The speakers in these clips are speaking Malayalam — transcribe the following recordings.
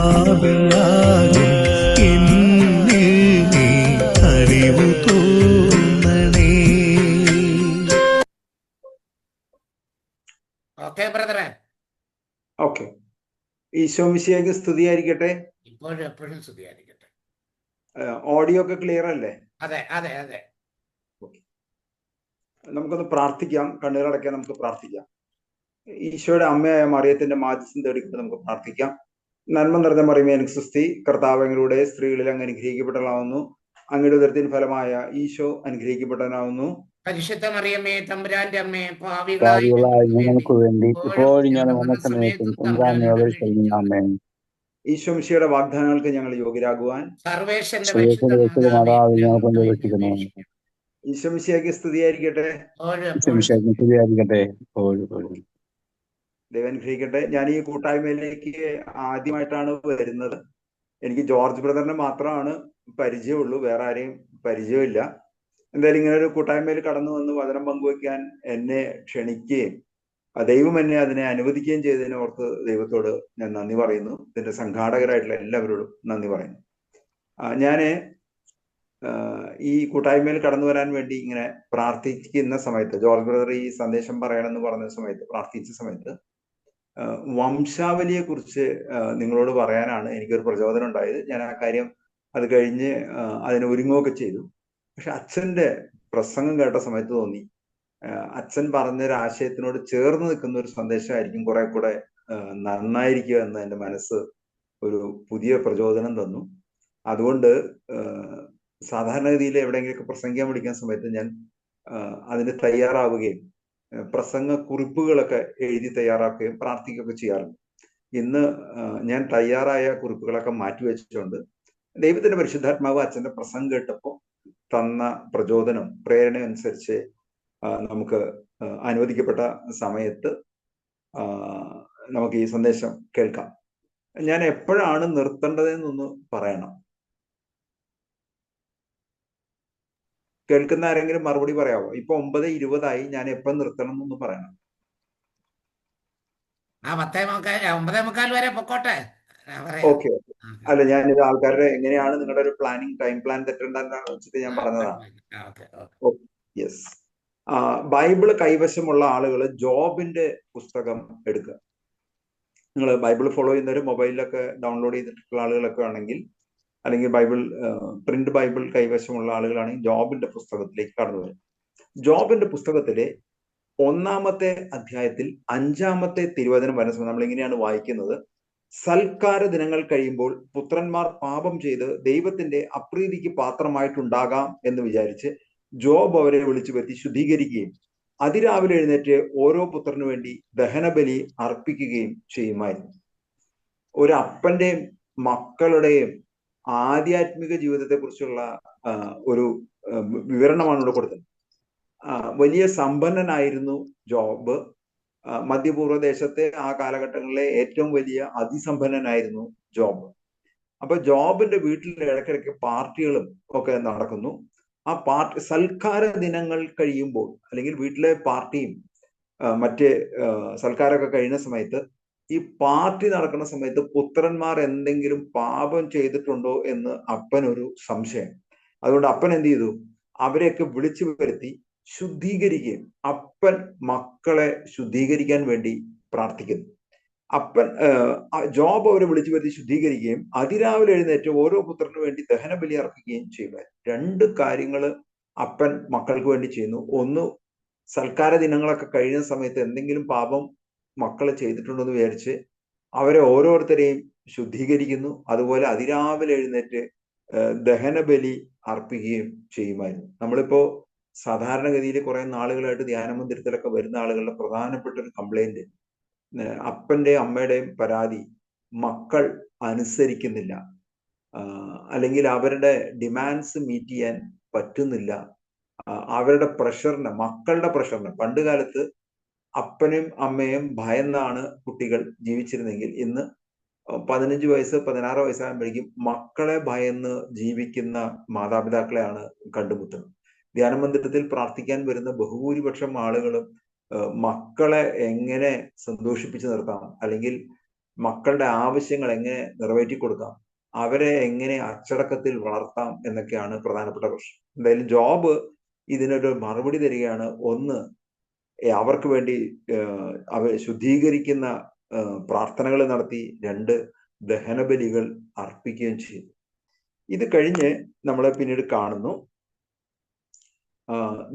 ആത്മാവിലാകും എന്നിൽ നീ അറിവു തോന്നണേ. ഓക്കെ ബ്രദറെ, ഓക്കെ. ഈശോ മിശിഹായ്ക്ക് സ്തുതിയായിരിക്കട്ടെ. ഇപ്പോഴും എപ്പോഴും സ്തുതിയായിരിക്കട്ടെ. ഓഡിയോ ഒക്കെ ക്ലിയർ അല്ലേ? അതെ അതെ അതെ. നമുക്കൊന്ന് പ്രാർത്ഥിക്കാം. കണ്ണുകളടയ്ക്കാൻ നമുക്ക് പ്രാർത്ഥിക്കാം. ഈശോയുടെ അമ്മയായ മറിയത്തിന്റെ മാധ്യസ്ഥം തേടിക്കൊണ്ട് നമുക്ക് പ്രാർത്ഥിക്കാം. നന്മ നിറഞ്ഞ മറിയമേ നിനക്ക് സ്തുതി. കർത്താവിലൂടെ സ്ത്രീകളിൽ അങ്ങ് അനുഗ്രഹിക്കപ്പെട്ടവളാവുന്നു. അങ്ങയുടെ ഉദരത്തിൻ ഫലമായ ഈശോ അനുഗ്രഹിക്കപ്പെട്ടവനാവുന്നു. പരിശുദ്ധ മറിയമ്മേ തമ്പുരാന്റെ അമ്മേ, പാപികളായ ഞങ്ങൾക്ക് വേണ്ടി ഇപ്പോഴും ഞാൻ വന്ന സമയത്തും തമ്പുരാനോട് ആമേൻ. ഈശോ മിശിഹായുടെ വാഗ്ദാനങ്ങൾക്ക് ഞങ്ങൾ യോഗ്യരാകുവാൻ സർവേശ്വരന്റെ മാതാവ് ഞങ്ങൾക്ക് കൊണ്ട് രക്ഷിക്കുന്നു. ഈശോ മിശിഹായ്ക്ക് സ്തുതിയായിരിക്കട്ടെ. സ്തുതിയായിരിക്കട്ടെ. ദൈവം അനുഗ്രഹിക്കട്ടെ. ഞാൻ ഈ കൂട്ടായ്മയിലേക്ക് ആദ്യമായിട്ടാണ് വരുന്നത്. എനിക്ക് ജോർജ് ബ്രദറിനെ മാത്രമാണ് പരിചയമുള്ളൂ, വേറെ ആരെയും പരിചയമില്ല. എന്തായാലും ഇങ്ങനെ ഒരു കൂട്ടായ്മയിൽ കടന്നു വന്ന് വചനം പങ്കുവയ്ക്കാൻ എന്നെ ക്ഷണിക്കുകയും ദൈവം എന്നെ അതിനെ അനുവദിക്കുകയും ചെയ്തതിനെ ഓർത്ത് ദൈവത്തോട് ഞാൻ നന്ദി പറയുന്നു. ഇതിന്റെ സംഘാടകരായിട്ടുള്ള എല്ലാവരോടും നന്ദി പറയുന്നു. ഞാന് ഈ കൂട്ടായ്മയിൽ കടന്നു വരാൻ വേണ്ടി ഇങ്ങനെ പ്രാർത്ഥിക്കുന്ന സമയത്ത്, ജോർജ് ബ്രദർ ഈ സന്ദേശം പറയണമെന്ന് പറഞ്ഞ സമയത്ത്, പ്രാർത്ഥിച്ച സമയത്ത് വംശാവലിയെ കുറിച്ച് നിങ്ങളോട് പറയാനാണ് എനിക്കൊരു പ്രചോദനം ഉണ്ടായത്. ഞാൻ ആ കാര്യം അത് കഴിഞ്ഞ് അതിന് ഒരുങ്ങുകയൊക്കെ ചെയ്തു. പക്ഷെ അച്ഛന്റെ പ്രസംഗം കേട്ട സമയത്ത് തോന്നി അച്ഛൻ പറഞ്ഞൊരു ആശയത്തിനോട് ചേർന്ന് നിൽക്കുന്ന ഒരു സന്ദേശമായിരിക്കും കുറെ കൂടെ നന്നായിരിക്കുക എന്ന് എൻ്റെ മനസ്സ് ഒരു പുതിയ പ്രചോദനം തന്നു. അതുകൊണ്ട് സാധാരണഗതിയിൽ എവിടെയെങ്കിലുമൊക്കെ പ്രസംഗിക്കാൻ വിളിക്കുന്ന സമയത്ത് ഞാൻ അതിന് തയ്യാറാവുകയും പ്രസംഗ കുറിപ്പുകളൊക്കെ എഴുതി തയ്യാറാക്കുകയും പ്രാർത്ഥിക്കുകയൊക്കെ ചെയ്യാറുണ്ട്. ഇന്ന് ഞാൻ തയ്യാറായ കുറിപ്പുകളൊക്കെ മാറ്റിവെച്ചിട്ടുണ്ട്. ദൈവത്തിന്റെ പരിശുദ്ധാത്മാവ് അച്ഛന്റെ പ്രസംഗം കേട്ടപ്പോൾ തന്ന പ്രചോദനം, പ്രേരണ അനുസരിച്ച് നമുക്ക് അനുവദിക്കപ്പെട്ട സമയത്ത് നമുക്ക് ഈ സന്ദേശം കേൾക്കാം. ഞാൻ എപ്പോഴാണ് നിർത്തേണ്ടതെന്നൊന്ന് പറയണം. കേൾക്കുന്ന ആരെങ്കിലും മറുപടി പറയാമോ? ഇപ്പൊ 9:20 ഞാൻ എപ്പം നിർത്തണം എന്നൊന്ന് പറയണം. 9:45 വരെ പൊക്കോട്ടെ. ഓക്കെ. അല്ല, ഞാൻ ഇത് ആൾക്കാരുടെ എങ്ങനെയാണ് നിങ്ങളുടെ ഒരു പ്ലാനിങ്, ടൈം പ്ലാൻ തെറ്റുണ്ടെന്നാണ് വെച്ചിട്ട് ഞാൻ പറഞ്ഞതാണ്. യെസ്. ബൈബിള് കൈവശമുള്ള ആളുകൾ ജോബിന്റെ പുസ്തകം എടുക്കുക. നിങ്ങൾ ബൈബിൾ ഫോളോ ചെയ്യുന്നവർ മൊബൈലിലൊക്കെ ഡൗൺലോഡ് ചെയ്തിട്ടുള്ള ആളുകളൊക്കെ ആണെങ്കിൽ, അല്ലെങ്കിൽ ബൈബിൾ പ്രിന്റ് ബൈബിൾ കൈവശമുള്ള ആളുകളാണെങ്കിൽ ജോബിന്റെ പുസ്തകത്തിലേക്ക് കടന്നു വരും. ജോബിന്റെ പുസ്തകത്തിലെ 1-ാമത്തെ അധ്യായത്തിൽ 5-ാമത്തെ തിരുവചനം വരുന്ന സമയം നമ്മൾ ഇങ്ങനെയാണ് വായിക്കുന്നത്: സൽക്കാര ദിനങ്ങൾ കഴിയുമ്പോൾ പുത്രന്മാർ പാപം ചെയ്ത് ദൈവത്തിന്റെ അപ്രീതിക്ക് പാത്രമായിട്ടുണ്ടാകാം എന്ന് വിചാരിച്ച് ജോബ് അവരെ വിളിച്ചു വരുത്തി ശുദ്ധീകരിക്കുകയും അതിരാവിലെ എഴുന്നേറ്റ് ഓരോ പുത്രനു വേണ്ടി ദഹനബലി അർപ്പിക്കുകയും ചെയ്യുമായിരുന്നു. ഒരു അപ്പന്റെയും മക്കളുടെയും ആധ്യാത്മിക ജീവിതത്തെ കുറിച്ചുള്ള ഒരു വിവരണമാണ് ഇവിടെ കൊടുത്തത്. വലിയ സമ്പന്നനായിരുന്നു ജോബ്. മധ്യപൂർവ്വ ദേശത്തെ ആ കാലഘട്ടങ്ങളിലെ ഏറ്റവും വലിയ അതിസമ്പന്നനായിരുന്നു ജോബ്. അപ്പൊ ജോബിന്റെ വീട്ടിൽ ഇടയ്ക്കിടയ്ക്ക് പാർട്ടികളും ഒക്കെ നടക്കുന്നു. ആ പാർട്ടി സൽക്കാര ദിനങ്ങൾ കഴിയുമ്പോൾ, അല്ലെങ്കിൽ വീട്ടിലെ പാർട്ടിയും മറ്റ് സൽക്കാരമൊക്കെ കഴിയുന്ന സമയത്ത്, ഈ പാർട്ടി നടക്കുന്ന സമയത്ത് പുത്രന്മാർ എന്തെങ്കിലും പാപം ചെയ്തിട്ടുണ്ടോ എന്ന് അപ്പനൊരു സംശയം. അതുകൊണ്ട് അപ്പൻ എന്ത് ചെയ്തു? അവരെയൊക്കെ വിളിച്ചു വരുത്തി ശുദ്ധീകരിക്കുകയും അപ്പൻ മക്കളെ ശുദ്ധീകരിക്കാൻ വേണ്ടി പ്രാർത്ഥിക്കുന്നു. അപ്പൻ ജോബ് അവരെ വിളിച്ചു വരുത്തി ശുദ്ധീകരിക്കുകയും അതിരാവിലെ എഴുന്നേറ്റ് ഓരോ പുത്രനു വേണ്ടി ദഹനബലി അർപ്പിക്കുകയും ചെയ്യുമായിരുന്നു. 2 കാര്യങ്ങൾ അപ്പൻ മക്കൾക്ക് വേണ്ടി ചെയ്യുന്നു. ഒന്ന്, സൽക്കാര ദിനങ്ങളൊക്കെ കഴിയുന്ന സമയത്ത് എന്തെങ്കിലും പാപം മക്കൾ ചെയ്തിട്ടുണ്ടോ എന്ന് വിചാരിച്ച് അവരെ ഓരോരുത്തരെയും ശുദ്ധീകരിക്കുന്നു. അതുപോലെ അതിരാവിലെ എഴുന്നേറ്റ് ദഹനബലി അർപ്പിക്കുകയും ചെയ്യുമായിരുന്നു. നമ്മളിപ്പോ സാധാരണഗതിയിൽ കുറെ നാളുകളായിട്ട് ധ്യാനമന്ദിരത്തിലൊക്കെ വരുന്ന ആളുകളുടെ പ്രധാനപ്പെട്ട ഒരു കംപ്ലൈന്റ്, അപ്പന്റെയും അമ്മയുടെയും പരാതി, മക്കൾ അനുസരിക്കുന്നില്ല, അല്ലെങ്കിൽ അവരുടെ ഡിമാൻഡ്സ് മീറ്റ് ചെയ്യാൻ പറ്റുന്നില്ല. അവരുടെ പ്രഷറിന്, മക്കളുടെ പ്രഷറിന്, പണ്ട് കാലത്ത് അപ്പനും അമ്മയും ഭയന്നാണ് കുട്ടികൾ ജീവിച്ചിരുന്നെങ്കിൽ ഇന്ന് 15 വയസ്സ് 16 വയസ്സാകുമ്പോഴേക്കും മക്കളെ ഭയന്ന് ജീവിക്കുന്ന മാതാപിതാക്കളെയാണ് കണ്ടുമുട്ടുന്നത്. ധ്യാനമന്ദിരത്തിൽ പ്രാർത്ഥിക്കാൻ വരുന്ന ബഹുഭൂരിപക്ഷം ആളുകളും മക്കളെ എങ്ങനെ സന്തോഷിപ്പിച്ചു നിർത്താം, അല്ലെങ്കിൽ മക്കളുടെ ആവശ്യങ്ങൾ എങ്ങനെ നിറവേറ്റി കൊടുക്കാം, അവരെ എങ്ങനെ അച്ചടക്കത്തിൽ വളർത്താം എന്നൊക്കെയാണ് പ്രധാനപ്പെട്ട പ്രശ്നം. എന്തായാലും ജോബ് ഇതിനൊരു മറുപടി തരികയാണ്. ഒന്ന്, അവർക്ക് വേണ്ടി അവ ശുദ്ധീകരിക്കുന്ന പ്രാർത്ഥനകൾ നടത്തി. രണ്ട്, ദഹനബലികൾ അർപ്പിക്കുകയും ചെയ്തു. ഇത് കഴിഞ്ഞ് നമ്മളെ പിന്നീട് കാണുന്നു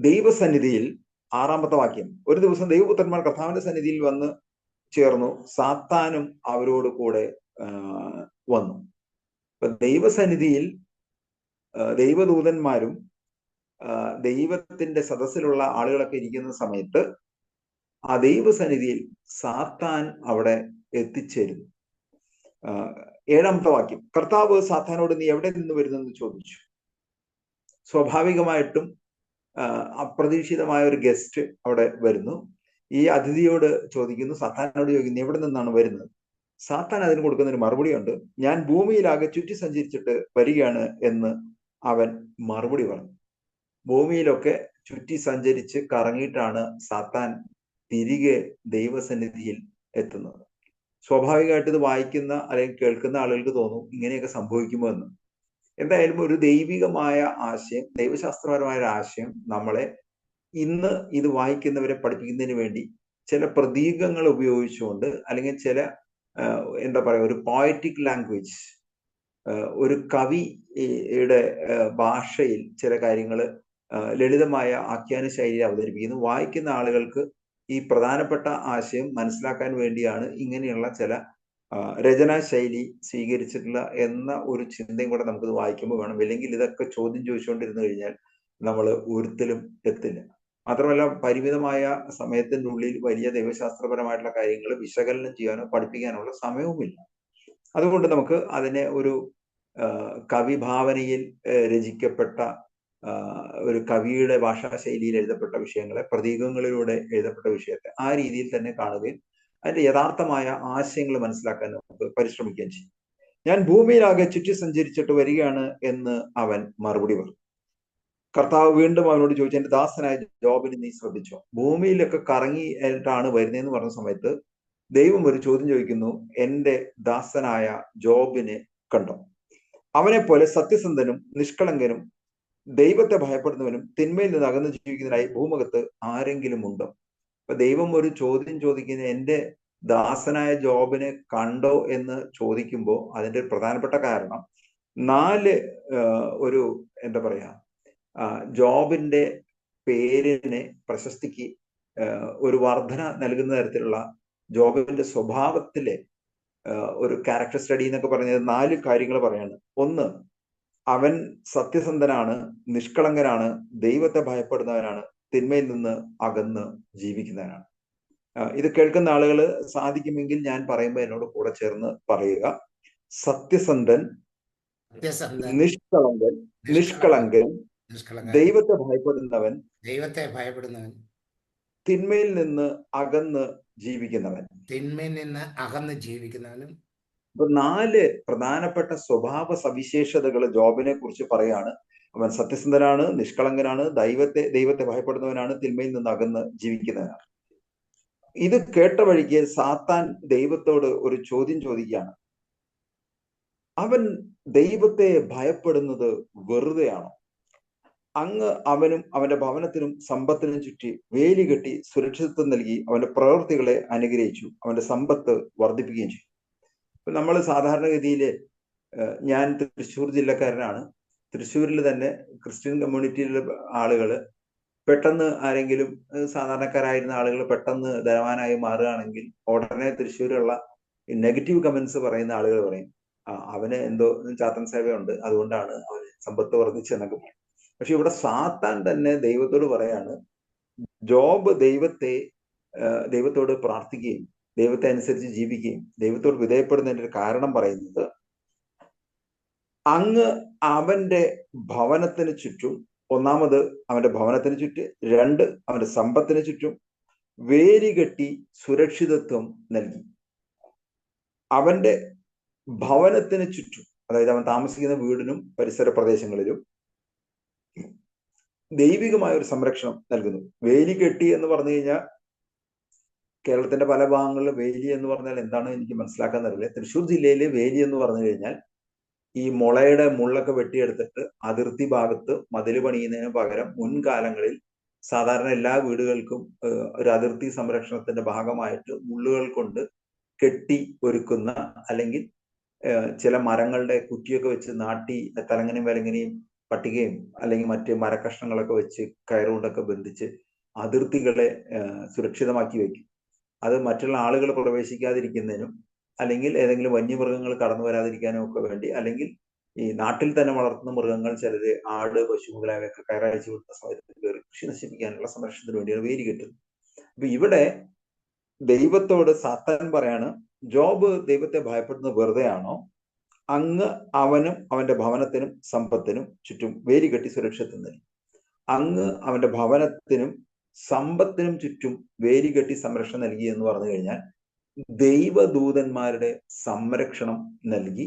ദൈവസന്നിധിയിൽ 6-ാമത്തെ വാക്യം. ഒരു ദിവസം ദൈവപുത്രന്മാർ കർത്താവിന്റെ സന്നിധിയിൽ വന്ന് ചേർന്നു, സാത്താനും അവരോട് കൂടെ വന്നു. അപ്പൊ ദൈവസന്നിധിയിൽ ദൈവദൂതന്മാരും ദൈവത്തിന്റെ സദസ്സിലുള്ള ആളുകളൊക്കെ ഇരിക്കുന്ന സമയത്ത് ആ ദൈവസന്നിധിയിൽ സാത്താൻ അവിടെ എത്തിച്ചേരുന്നു. 7-ാമത്തെ വാക്യം. കർത്താവ് സാത്താനോട്, നീ എവിടെ നിന്ന് വരുന്നെന്ന് ചോദിച്ചു. സ്വാഭാവികമായിട്ടും അപ്രതീക്ഷിതമായ ഒരു ഗസ്റ്റ് അവിടെ വരുന്നു. ഈ അതിഥിയോട് ചോദിക്കുന്നു, സാത്താനോട് ചോദിക്കുന്നു, എവിടെ നിന്നാണ് വരുന്നത്? സാത്താൻ അതിന് കൊടുക്കുന്നൊരു മറുപടിയുണ്ട്. ഞാൻ ഭൂമിയിലാകെ ചുറ്റി സഞ്ചരിച്ചിട്ട് വരികയാണ് എന്ന് അവൻ മറുപടി പറഞ്ഞു. ഭൂമിയിലൊക്കെ ചുറ്റി സഞ്ചരിച്ച് കറങ്ങിയിട്ടാണ് സാത്താൻ തിരികെ ദൈവസന്നിധിയിൽ എത്തുന്നത്. സ്വാഭാവികമായിട്ട് ഇത് വായിക്കുന്ന അല്ലെങ്കിൽ കേൾക്കുന്ന ആളുകൾക്ക് തോന്നും ഇങ്ങനെയൊക്കെ സംഭവിക്കുമോ എന്ന്. എന്തായാലും ഒരു ദൈവികമായ ആശയം, ദൈവശാസ്ത്രപരമായ ഒരു ആശയം നമ്മളെ ഇന്ന് ഇത് വായിക്കുന്നവരെ പഠിപ്പിക്കുന്നതിന് വേണ്ടി ചില പ്രതീകങ്ങൾ ഉപയോഗിച്ചുകൊണ്ട്, അല്ലെങ്കിൽ ചില എന്താ പറയുക, ഒരു പോയറ്റിക് ലാംഗ്വേജ്, ഒരു കവിയുടെ ഭാഷയിൽ ചില കാര്യങ്ങൾ ലളിതമായ ആഖ്യാന ശൈലിയിൽ അവതരിപ്പിക്കുന്നു. വായിക്കുന്ന ആളുകൾക്ക് ഈ പ്രധാനപ്പെട്ട ആശയം മനസ്സിലാക്കാൻ വേണ്ടിയാണ് ഇങ്ങനെയുള്ള ചില രചനാ ശൈലി സ്വീകരിച്ചിട്ടുള്ള എന്ന ഒരു ചിന്തയും കൂടെ നമുക്കിത് വായിക്കുമ്പോൾ വേണം. അല്ലെങ്കിൽ ഇതൊക്കെ ചോദ്യം ചോദിച്ചുകൊണ്ടിരുന്നു കഴിഞ്ഞാൽ നമ്മൾ ഒരിക്കലും എത്തില്ല. മാത്രമല്ല, പരിമിതമായ സമയത്തിൻ്റെ ഉള്ളിൽ വലിയ ദൈവശാസ്ത്രപരമായിട്ടുള്ള കാര്യങ്ങൾ വിശകലനം ചെയ്യാനോ പഠിപ്പിക്കാനുള്ള സമയവുമില്ല. അതുകൊണ്ട് നമുക്ക് അതിനെ ഒരു കവിഭാവനയിൽ രചിക്കപ്പെട്ട ഒരു കവിയുടെ ഭാഷാശൈലിയിൽ എഴുതപ്പെട്ട വിഷയങ്ങളെ, പ്രതീകങ്ങളിലൂടെ എഴുതപ്പെട്ട വിഷയത്തെ ആ രീതിയിൽ തന്നെ കാണുകയും അതിന്റെ യഥാർത്ഥമായ ആശയങ്ങൾ മനസ്സിലാക്കാൻ നമുക്ക് പരിശ്രമിക്കുകയും ചെയ്യും. ഞാൻ ഭൂമിയിലാകെ ചുറ്റി സഞ്ചരിച്ചിട്ട് വരികയാണ് എന്ന് അവൻ മറുപടി പറഞ്ഞു. കർത്താവ് വീണ്ടും അവനോട് ചോദിച്ചു, എന്റെ ദാസനായ ജോബിന് നീ ശ്രദ്ധിച്ചോ? ഭൂമിയിലൊക്കെ കറങ്ങിയിട്ടാണ് വരുന്നതെന്ന് പറഞ്ഞ സമയത്ത് ദൈവം ഒരു ചോദ്യം ചോദിക്കുന്നു, എന്റെ ദാസനായ ജോബിനെ കണ്ടോ? അവനെ പോലെ സത്യസന്ധനും നിഷ്കളങ്കനും ദൈവത്തെ ഭയപ്പെടുന്നവനും തിന്മയിൽ നിന്ന് അകന്നു ജീവിക്കുന്നതിനായി ഭൂമുഖത്ത് ആരെങ്കിലും ഉണ്ടോ? അപ്പൊ ദൈവം ഒരു ചോദ്യം ചോദിക്കുന്ന, എന്റെ ദാസനായ ജോബിനെ കണ്ടോ എന്ന് ചോദിക്കുമ്പോൾ അതിന്റെ പ്രധാനപ്പെട്ട കാരണം 4 ഒരു എന്താ പറയാ ജോബിന്റെ പേരിനെ, പ്രശസ്തിക്ക് ഒരു വർധന നൽകുന്ന തരത്തിലുള്ള ജോബിന്റെ സ്വഭാവത്തിലെ ഒരു ക്യാരക്ടർ സ്റ്റഡി എന്നൊക്കെ പറഞ്ഞത് 4 കാര്യങ്ങൾ പറയാണ്. ഒന്ന്, അവൻ സത്യസന്ധനാണ്, നിഷ്കളങ്കനാണ്, ദൈവത്തെ ഭയപ്പെടുന്നവനാണ്, തിന്മയിൽ നിന്ന് അകന്ന് ജീവിക്കുന്നവനാണ്. ഇത് കേൾക്കുന്ന ആളുകൾ സാധിക്കുമെങ്കിൽ ഞാൻ പറയുമ്പോൾ എന്നോട് കൂടെ ചേർന്ന് പറയുക. സത്യസന്ധൻ, നിഷ്കളങ്കൻ, ദൈവത്തെ ഭയപ്പെടുന്നവൻ, തിന്മയിൽ നിന്ന് അകന്ന് ജീവിക്കുന്നവനും. അപ്പൊ 4 പ്രധാനപ്പെട്ട സ്വഭാവ സവിശേഷതകൾ ജോബിനെ കുറിച്ച് പറയാണ്. അവൻ സത്യസന്ധനാണ്, നിഷ്കളങ്കനാണ്, ദൈവത്തെ ഭയപ്പെടുന്നവനാണ്, തിന്മയിൽ നിന്ന് അകന്ന് ജീവിക്കുന്നവനാണ്. ഇത് കേട്ട വഴിക്ക് സാത്താൻ ദൈവത്തോട് ഒരു ചോദ്യം ചോദിക്കുകയാണ്. അവൻ ദൈവത്തെ ഭയപ്പെടുന്നത് വെറുതെയാണോ? അങ്ങ് അവനും അവന്റെ ഭവനത്തിനും സമ്പത്തിനും ചുറ്റി വേലി കെട്ടി സുരക്ഷിതത്വം നൽകി അവന്റെ പ്രവൃത്തികളെ അനുഗ്രഹിച്ചു, അവന്റെ സമ്പത്ത് വർദ്ധിപ്പിക്കുകയും ചെയ്തു. ഇപ്പൊ നമ്മൾ സാധാരണഗതിയിൽ, ഞാൻ തൃശ്ശൂർ ജില്ലക്കാരനാണ്. തൃശ്ശൂരിൽ തന്നെ ക്രിസ്ത്യൻ കമ്മ്യൂണിറ്റിയിലെ ആളുകൾ പെട്ടെന്ന്, ആരെങ്കിലും സാധാരണക്കാരായിരുന്ന ആളുകൾ പെട്ടെന്ന് ധനവാനായി മാറുകയാണെങ്കിൽ ഉടനെ തൃശ്ശൂരുള്ള നെഗറ്റീവ് കമന്റ്സ് പറയുന്ന ആളുകൾ പറയും, അവന് എന്തോ ചാത്തൻ സേവയുണ്ട്, അതുകൊണ്ടാണ് അവന് സമ്പത്ത് വർദ്ധിച്ചെന്നൊക്കെ പറയും. പക്ഷെ ഇവിടെ സാത്താൻ തന്നെ ദൈവത്തോട് പറയാണ്, ജോബ് ദൈവത്തോട് പ്രാർത്ഥിക്കുകയും ദൈവത്തെ അനുസരിച്ച് ജീവിക്കുകയും ദൈവത്തോട് വിധേയപ്പെടുന്നതിന്റെ ഒരു കാരണം പറയുന്നത്, അങ്ങ് അവന്റെ ഭവനത്തിന് ചുറ്റും, ഒന്നാമത് അവന്റെ ഭവനത്തിന് ചുറ്റും, 2 അവന്റെ സമ്പത്തിന് ചുറ്റും വേലി കെട്ടി സുരക്ഷിതത്വം നൽകി. അവന്റെ ഭവനത്തിന് ചുറ്റും, അതായത് അവൻ താമസിക്കുന്ന വീടിനും പരിസര പ്രദേശങ്ങളിലും ദൈവികമായ ഒരു സംരക്ഷണം നൽകുന്നു. വേലി കെട്ടി എന്ന് പറഞ്ഞു കഴിഞ്ഞാൽ കേരളത്തിന്റെ പല ഭാഗങ്ങളിലും വേലി എന്ന് പറഞ്ഞാൽ എന്താണ് എനിക്ക് മനസ്സിലാക്കാൻ അറിയില്ല. തൃശ്ശൂർ ജില്ലയിലെ വേലി എന്ന് പറഞ്ഞു കഴിഞ്ഞാൽ ഈ മുളയുടെ മുള്ളൊക്കെ വെട്ടിയെടുത്തിട്ട് അതിർത്തി ഭാഗത്ത് മതിൽ പണിയുന്നതിന് പകരം മുൻകാലങ്ങളിൽ സാധാരണ എല്ലാ വീടുകൾക്കും ഒരു അതിർത്തി സംരക്ഷണത്തിന്റെ ഭാഗമായിട്ട് മുള്ളുകൾ കൊണ്ട് കെട്ടി ഒരുക്കുന്ന, അല്ലെങ്കിൽ ചില മരങ്ങളുടെ കുറ്റിയൊക്കെ വെച്ച് നാട്ടി തലങ്ങനെയും വിലങ്ങനെയും പട്ടികയും അല്ലെങ്കിൽ മറ്റ് മരക്കഷ്ണങ്ങളൊക്കെ വെച്ച് കയറുകൊണ്ടൊക്കെ ബന്ധിച്ച് അതിർത്തികളെ സുരക്ഷിതമാക്കി വെക്കും. അത് മറ്റുള്ള ആളുകൾ പ്രവേശിക്കാതിരിക്കുന്നതിനും അല്ലെങ്കിൽ ഏതെങ്കിലും വന്യമൃഗങ്ങൾ കടന്നു വരാതിരിക്കാനും ഒക്കെ വേണ്ടി, അല്ലെങ്കിൽ ഈ നാട്ടിൽ തന്നെ വളർത്തുന്ന മൃഗങ്ങൾ ചിലര് ആട്, പശു മുതലായവയൊക്കെ കയറയച്ചു വിടുന്ന സമയത്ത് കയറി കൃഷി നശിപ്പിക്കാനുള്ള സംരക്ഷണത്തിന് വേണ്ടിയാണ് വേലി കെട്ടുന്നത്. അപ്പൊ ഇവിടെ ദൈവത്തോട് സാത്താൻ പറയാണ്, ജോബ് ദൈവത്തെ ഭയപ്പെടുന്നത് വെറുതെ ആണോ? അങ്ങ് അവനും അവന്റെ ഭവനത്തിനും സമ്പത്തിനും ചുറ്റും വേലി കെട്ടി സുരക്ഷിതത്വം നൽകി. അങ്ങ് അവന്റെ ഭവനത്തിനും സമ്പത്തിനും ചുറ്റും വേലി കെട്ടി സംരക്ഷണം നൽകി എന്ന് പറഞ്ഞു കഴിഞ്ഞാൽ ദൈവദൂതന്മാരുടെ സംരക്ഷണം നൽകി.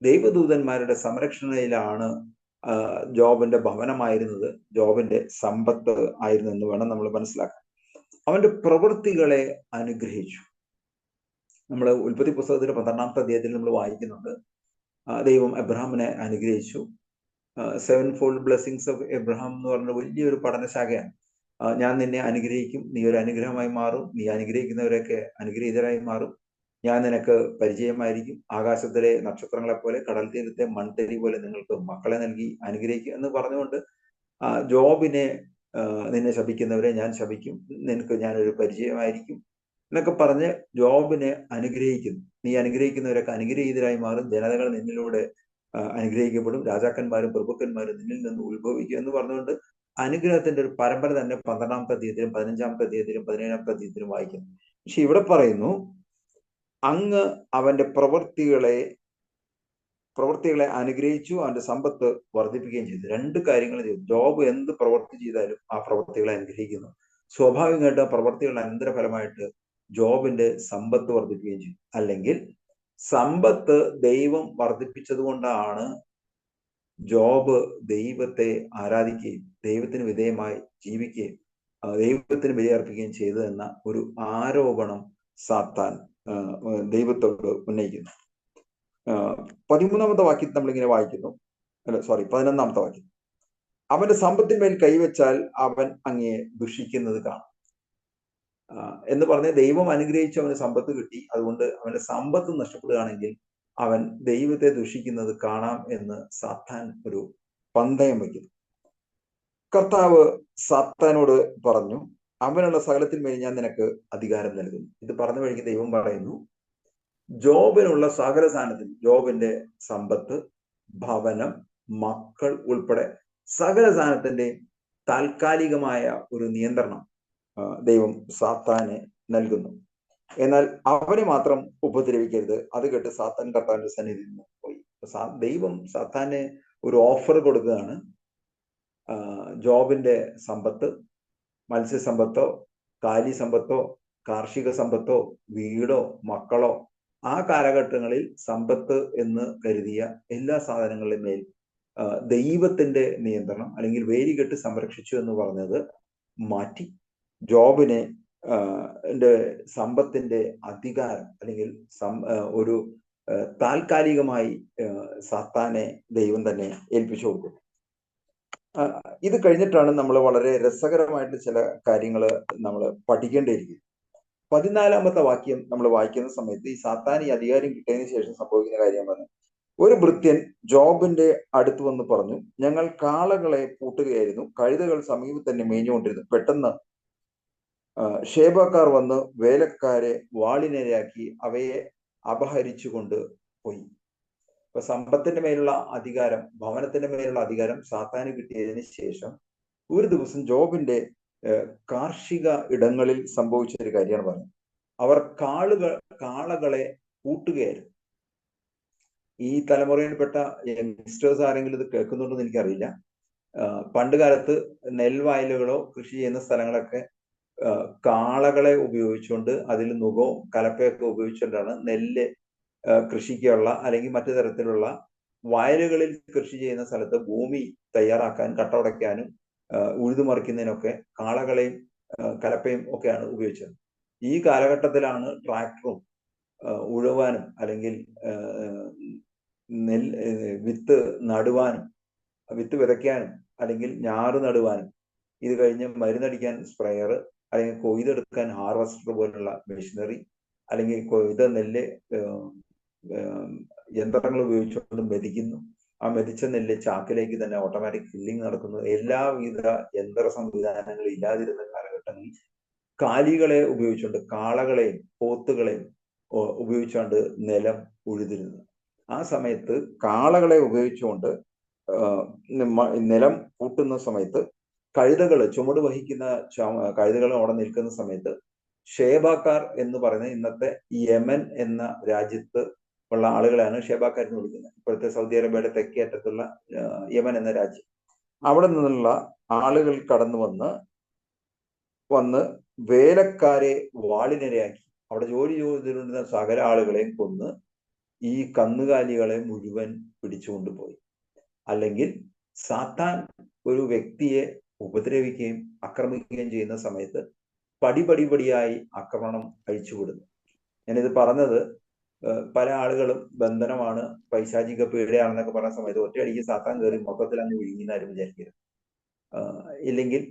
ദൈവദൂതന്മാരുടെ സംരക്ഷണയിലാണ് ജോബിന്റെ ഭവനമായിരുന്നത്, ജോബിന്റെ സമ്പത്ത് ആയിരുന്നു എന്ന് വേണം നമ്മൾ മനസ്സിലാക്കാൻ. അവന്റെ പ്രവൃത്തികളെ അനുഗ്രഹിച്ചു. നമ്മൾ ഉൽപ്പത്തി പുസ്തകത്തിന്റെ 12-ാമത്തെ അധ്യായത്തിൽ നമ്മൾ വായിക്കുന്നുണ്ട്, ദൈവം എബ്രഹാമിനെ അനുഗ്രഹിച്ചു. 7-fold ബ്ലെസ്സിങ്സ് ഓഫ് എബ്രഹാം എന്ന് പറഞ്ഞ വലിയൊരു പഠനശാഖയാണ്. ഞാൻ നിന്നെ അനുഗ്രഹിക്കും, നീ ഒരു അനുഗ്രഹമായി മാറും, നീ അനുഗ്രഹിക്കുന്നവരൊക്കെ അനുഗ്രഹീതരായി മാറും, ഞാൻ നിനക്ക് പരിചയമായിരിക്കും, ആകാശത്തിലെ നക്ഷത്രങ്ങളെ പോലെ കടൽ തീരത്തെ മൺതരി പോലെ നിങ്ങൾക്ക് മക്കളെ നൽകി അനുഗ്രഹിക്കും എന്ന് പറഞ്ഞുകൊണ്ട് ജോബിനെ, നിന്നെ ശപിക്കുന്നവരെ ഞാൻ ശപിക്കും, നിനക്ക് ഞാനൊരു പരിചയമായിരിക്കും എന്നൊക്കെ പറഞ്ഞ് ജോബിനെ അനുഗ്രഹിക്കുന്നു. നീ അനുഗ്രഹിക്കുന്നവരൊക്കെ അനുഗ്രഹീതരായി മാറും, ജനതകൾ നിന്നിലൂടെ അനുഗ്രഹിക്കപ്പെടും, രാജാക്കന്മാരും പ്രഭുക്കന്മാരും നിന്നിൽ നിന്ന് ഉത്ഭവിക്കും എന്ന് പറഞ്ഞുകൊണ്ട് അനുഗ്രഹത്തിന്റെ ഒരു പരമ്പര തന്നെ 12-ാമത്തെ അധ്യായത്തിലും 15-ാമത്തെ അധ്യായത്തിലും 17-ാമത്തെ അധ്യായത്തിലും വായിക്കുന്നു. പക്ഷെ ഇവിടെ പറയുന്നു, അങ്ങ് അവന്റെ പ്രവൃത്തികളെ അനുഗ്രഹിച്ചു, അവന്റെ സമ്പത്ത് വർദ്ധിപ്പിക്കുകയും ചെയ്തു. രണ്ട് കാര്യങ്ങൾ ചെയ്തു. ജോബ് എന്ത് പ്രവൃത്തി ചെയ്താലും ആ പ്രവൃത്തികളെ അനുഗ്രഹിക്കുന്നു. സ്വാഭാവികമായിട്ട് ആ പ്രവൃത്തികളുടെ അനന്തരഫലമായിട്ട് ജോബിന്റെ സമ്പത്ത് വർദ്ധിപ്പിക്കുകയും ചെയ്തു. അല്ലെങ്കിൽ സമ്പത്ത് ദൈവം വർദ്ധിപ്പിച്ചത് കൊണ്ടാണ് ജോബ് ദൈവത്തെ ആരാധിക്കുകയും ദൈവത്തിന് വിധേയമായി ജീവിക്കുകയും ദൈവത്തിന് ബലിയർപ്പിക്കുകയും ചെയ്തു എന്ന ഒരു ആരോപണം സാത്താൻ ദൈവത്തോട് ഉന്നയിക്കുന്നു. 13-ാമത്തെ വാക്യത്തിൽ നമ്മളിങ്ങനെ വായിക്കുന്നു, 11-ാമത്തെ വാക്യം, അവന്റെ സമ്പത്തിന്മേൽ കൈവച്ചാൽ അവൻ അങ്ങയെ ദുഷിക്കുന്നത് കാണും എന്ന് പറഞ്ഞ് ദൈവം അനുഗ്രഹിച്ചു, അവന് സമ്പത്ത് കിട്ടി, അതുകൊണ്ട് അവന്റെ സമ്പത്ത് നഷ്ടപ്പെടുകയാണെങ്കിൽ അവൻ ദൈവത്തെ ദുഷിക്കുന്നത് കാണാം എന്ന് സാത്താൻ ഒരു പന്തയം വയ്ക്കുന്നു. കർത്താവ് സാത്താനോട് പറഞ്ഞു, അവനുള്ള സകലത്തിന്മേൽ ഞാൻ നിനക്ക് അധികാരം നൽകുന്നു. ഇത് പറഞ്ഞു വഴിക്ക് ദൈവം പറയുന്നു, ജോബിനുള്ള സകല സാധനത്തിനും, ജോബിന്റെ സമ്പത്ത്, ഭവനം, മക്കൾ ഉൾപ്പെടെ സകല സാധനത്തിന്റെ താൽക്കാലികമായ ഒരു നിയന്ത്രണം ദൈവം സാത്താന് നൽകുന്നു. എന്നാൽ അവനെ മാത്രം ഉപദ്രവിക്കരുത്. അത് കേട്ട് സാത്താൻ കർത്താവിന്റെ സന്നിധിയിൽ നിന്ന് പോയി. ദൈവം സാത്താന് ഒരു ഓഫർ കൊടുക്കുകയാണ്. ജോബിന്റെ സമ്പത്ത്, മത്സ്യസമ്പത്തോ കാലി സമ്പത്തോ കാർഷിക സമ്പത്തോ വീടോ മക്കളോ ആ കാലഘട്ടങ്ങളിൽ സമ്പത്ത് എന്ന് കരുതിയ എല്ലാ സാധനങ്ങളുടെയും മേൽ ദൈവത്തിന്റെ നിയന്ത്രണം അല്ലെങ്കിൽ വേലികെട്ട് സംരക്ഷിച്ചു എന്ന് പറഞ്ഞത് മാറ്റി ജോബിനെ സമ്പത്തിന്റെ അധികാരം അല്ലെങ്കിൽ ഒരു താൽക്കാലികമായി സാത്താനെ ദൈവം തന്നെ ഏൽപ്പിച്ചു കൊടുക്കും. ഇത് കഴിഞ്ഞിട്ടാണ് നമ്മൾ വളരെ രസകരമായിട്ട് ചില കാര്യങ്ങൾ നമ്മൾ പഠിക്കേണ്ടിയിരിക്കുന്നത്. 14-ാമത്തെ വാക്യം നമ്മൾ വായിക്കുന്ന സമയത്ത് ഈ സാത്താൻ ഈ അധികാരം കിട്ടിയതിനു ശേഷം സംഭവിക്കുന്ന കാര്യമാണ്. ഒരു ഭൃത്യൻ ജോബിന്റെ അടുത്ത് വന്ന് പറഞ്ഞു, ഞങ്ങൾ കാളകളെ പൂട്ടുകയായിരുന്നു, കഴുതകൾ സമീപത്ത് തന്നെ മേഞ്ഞുകൊണ്ടിരുന്നു. പെട്ടെന്ന് ഷേബക്കാർ വന്ന് വേലക്കാരെ വാളിനിരയാക്കി അവയെ അപഹരിച്ചു കൊണ്ട് പോയി. ഇപ്പൊ സമ്പത്തിന്റെ മേലുള്ള അധികാരം, ഭവനത്തിന്റെ മേലുള്ള അധികാരം സാത്താന് കിട്ടിയതിന് ശേഷം ഒരു ദിവസം ജോബിന്റെ കാർഷിക ഇടങ്ങളിൽ സംഭവിച്ച ഒരു കാര്യമാണ് പറഞ്ഞത്. അവർ കാളകളെ പൂട്ടുകയായിരുന്നു. ഈ തലമുറയിൽപ്പെട്ട യങ്സ്റ്റേഴ്സ് ആരെങ്കിലും ഇത് കേൾക്കുന്നുണ്ടെന്ന് എനിക്കറിയില്ല. പണ്ട് കാലത്ത് നെൽവയലുകളോ കൃഷി ചെയ്യുന്ന സ്ഥലങ്ങളൊക്കെ കാളകളെ ഉപയോഗിച്ചുകൊണ്ട് അതിൽ നുകവും കലപ്പയൊക്കെ ഉപയോഗിച്ചുകൊണ്ടാണ് നെല്ല് കൃഷിക്കുള്ള അല്ലെങ്കിൽ മറ്റു തരത്തിലുള്ള വയലുകളിൽ കൃഷി ചെയ്യുന്ന സ്ഥലത്ത് ഭൂമി തയ്യാറാക്കാൻ, കട്ട ഉടയ്ക്കാനും ഉഴുതുമറിക്കുന്നതിനൊക്കെ കാളകളെയും കലപ്പയും ഒക്കെയാണ് ഉപയോഗിച്ചത്. ഈ കാലഘട്ടത്തിലാണ് ട്രാക്ടറും ഉഴുവാനും അല്ലെങ്കിൽ വിത്ത് നടുവാനും വിത്ത് വിതയ്ക്കാനും അല്ലെങ്കിൽ ഞാറ് നടുവാനും ഇത് കഴിഞ്ഞ് മരുന്നടിക്കാൻ സ്പ്രെയർ അല്ലെങ്കിൽ കൊയ്തെടുക്കാൻ ഹാർവസ്റ്റർ പോലുള്ള മെഷീനറി അല്ലെങ്കിൽ കൊയ്ത നെല്ല് യന്ത്രങ്ങൾ ഉപയോഗിച്ചുകൊണ്ട് മെതിക്കുന്നു. ആ മെതിച്ച നെല്ല് ചാക്കിലേക്ക് തന്നെ ഓട്ടോമാറ്റിക് ഫില്ലിംഗ് നടക്കുന്നു. എല്ലാവിധ യന്ത്ര സംവിധാനങ്ങൾ ഇല്ലാതിരുന്ന കാലഘട്ടങ്ങളിൽ കാലികളെ ഉപയോഗിച്ചുകൊണ്ട് കാളകളെയും പോത്തുകളെയും ഉപയോഗിച്ചുകൊണ്ട് നിലം ഉഴുതിരുന്നത്. ആ സമയത്ത് കാളകളെ ഉപയോഗിച്ചുകൊണ്ട് നിലം കൂട്ടുന്ന സമയത്ത് കഴുതകൾ ചുമട് വഹിക്കുന്ന കഴുതകൾ അവിടെ നിൽക്കുന്ന സമയത്ത് ഷേബാക്കാർ എന്ന് പറയുന്ന ഇന്നത്തെ യമൻ എന്ന രാജ്യത്ത് ഉള്ള ആളുകളെയാണ് ഷേബാക്കാർ എന്ന് വിളിക്കുന്നത്. ഇപ്പോഴത്തെ സൗദി അറേബ്യയുടെ തെക്കേ അറ്റത്തുള്ള യമൻ എന്ന രാജ്യം. അവിടെ നിന്നുള്ള ആളുകൾ കടന്നു വന്ന് വേലക്കാരെ വാളിനിരയാക്കി അവിടെ ജോലി ചെയ്തിരുന്ന സകല ആളുകളെയും കൊന്ന് ഈ കന്നുകാലികളെ മുഴുവൻ പിടിച്ചുകൊണ്ടുപോയി. അല്ലെങ്കിൽ സാത്താൻ ഒരു വ്യക്തിയെ ഉപദ്രവിക്കുകയും ആക്രമിക്കുകയും ചെയ്യുന്ന സമയത്ത് പടിപടിയായി ആക്രമണം അഴിച്ചുവിടുന്നു. ഞാനിത് പറഞ്ഞത് പല ആളുകളും ബന്ധനമാണ്, പൈശാചിക പീഡയാണെന്നൊക്കെ പറഞ്ഞ സമയത്ത് ഒറ്റയടിക്ക് സാത്താൻ കയറി മൊത്തത്തിൽ അങ്ങ് വിഴുങ്ങിന്നാരും വിചാരിക്കരുത്. ഇല്ലെങ്കിൽ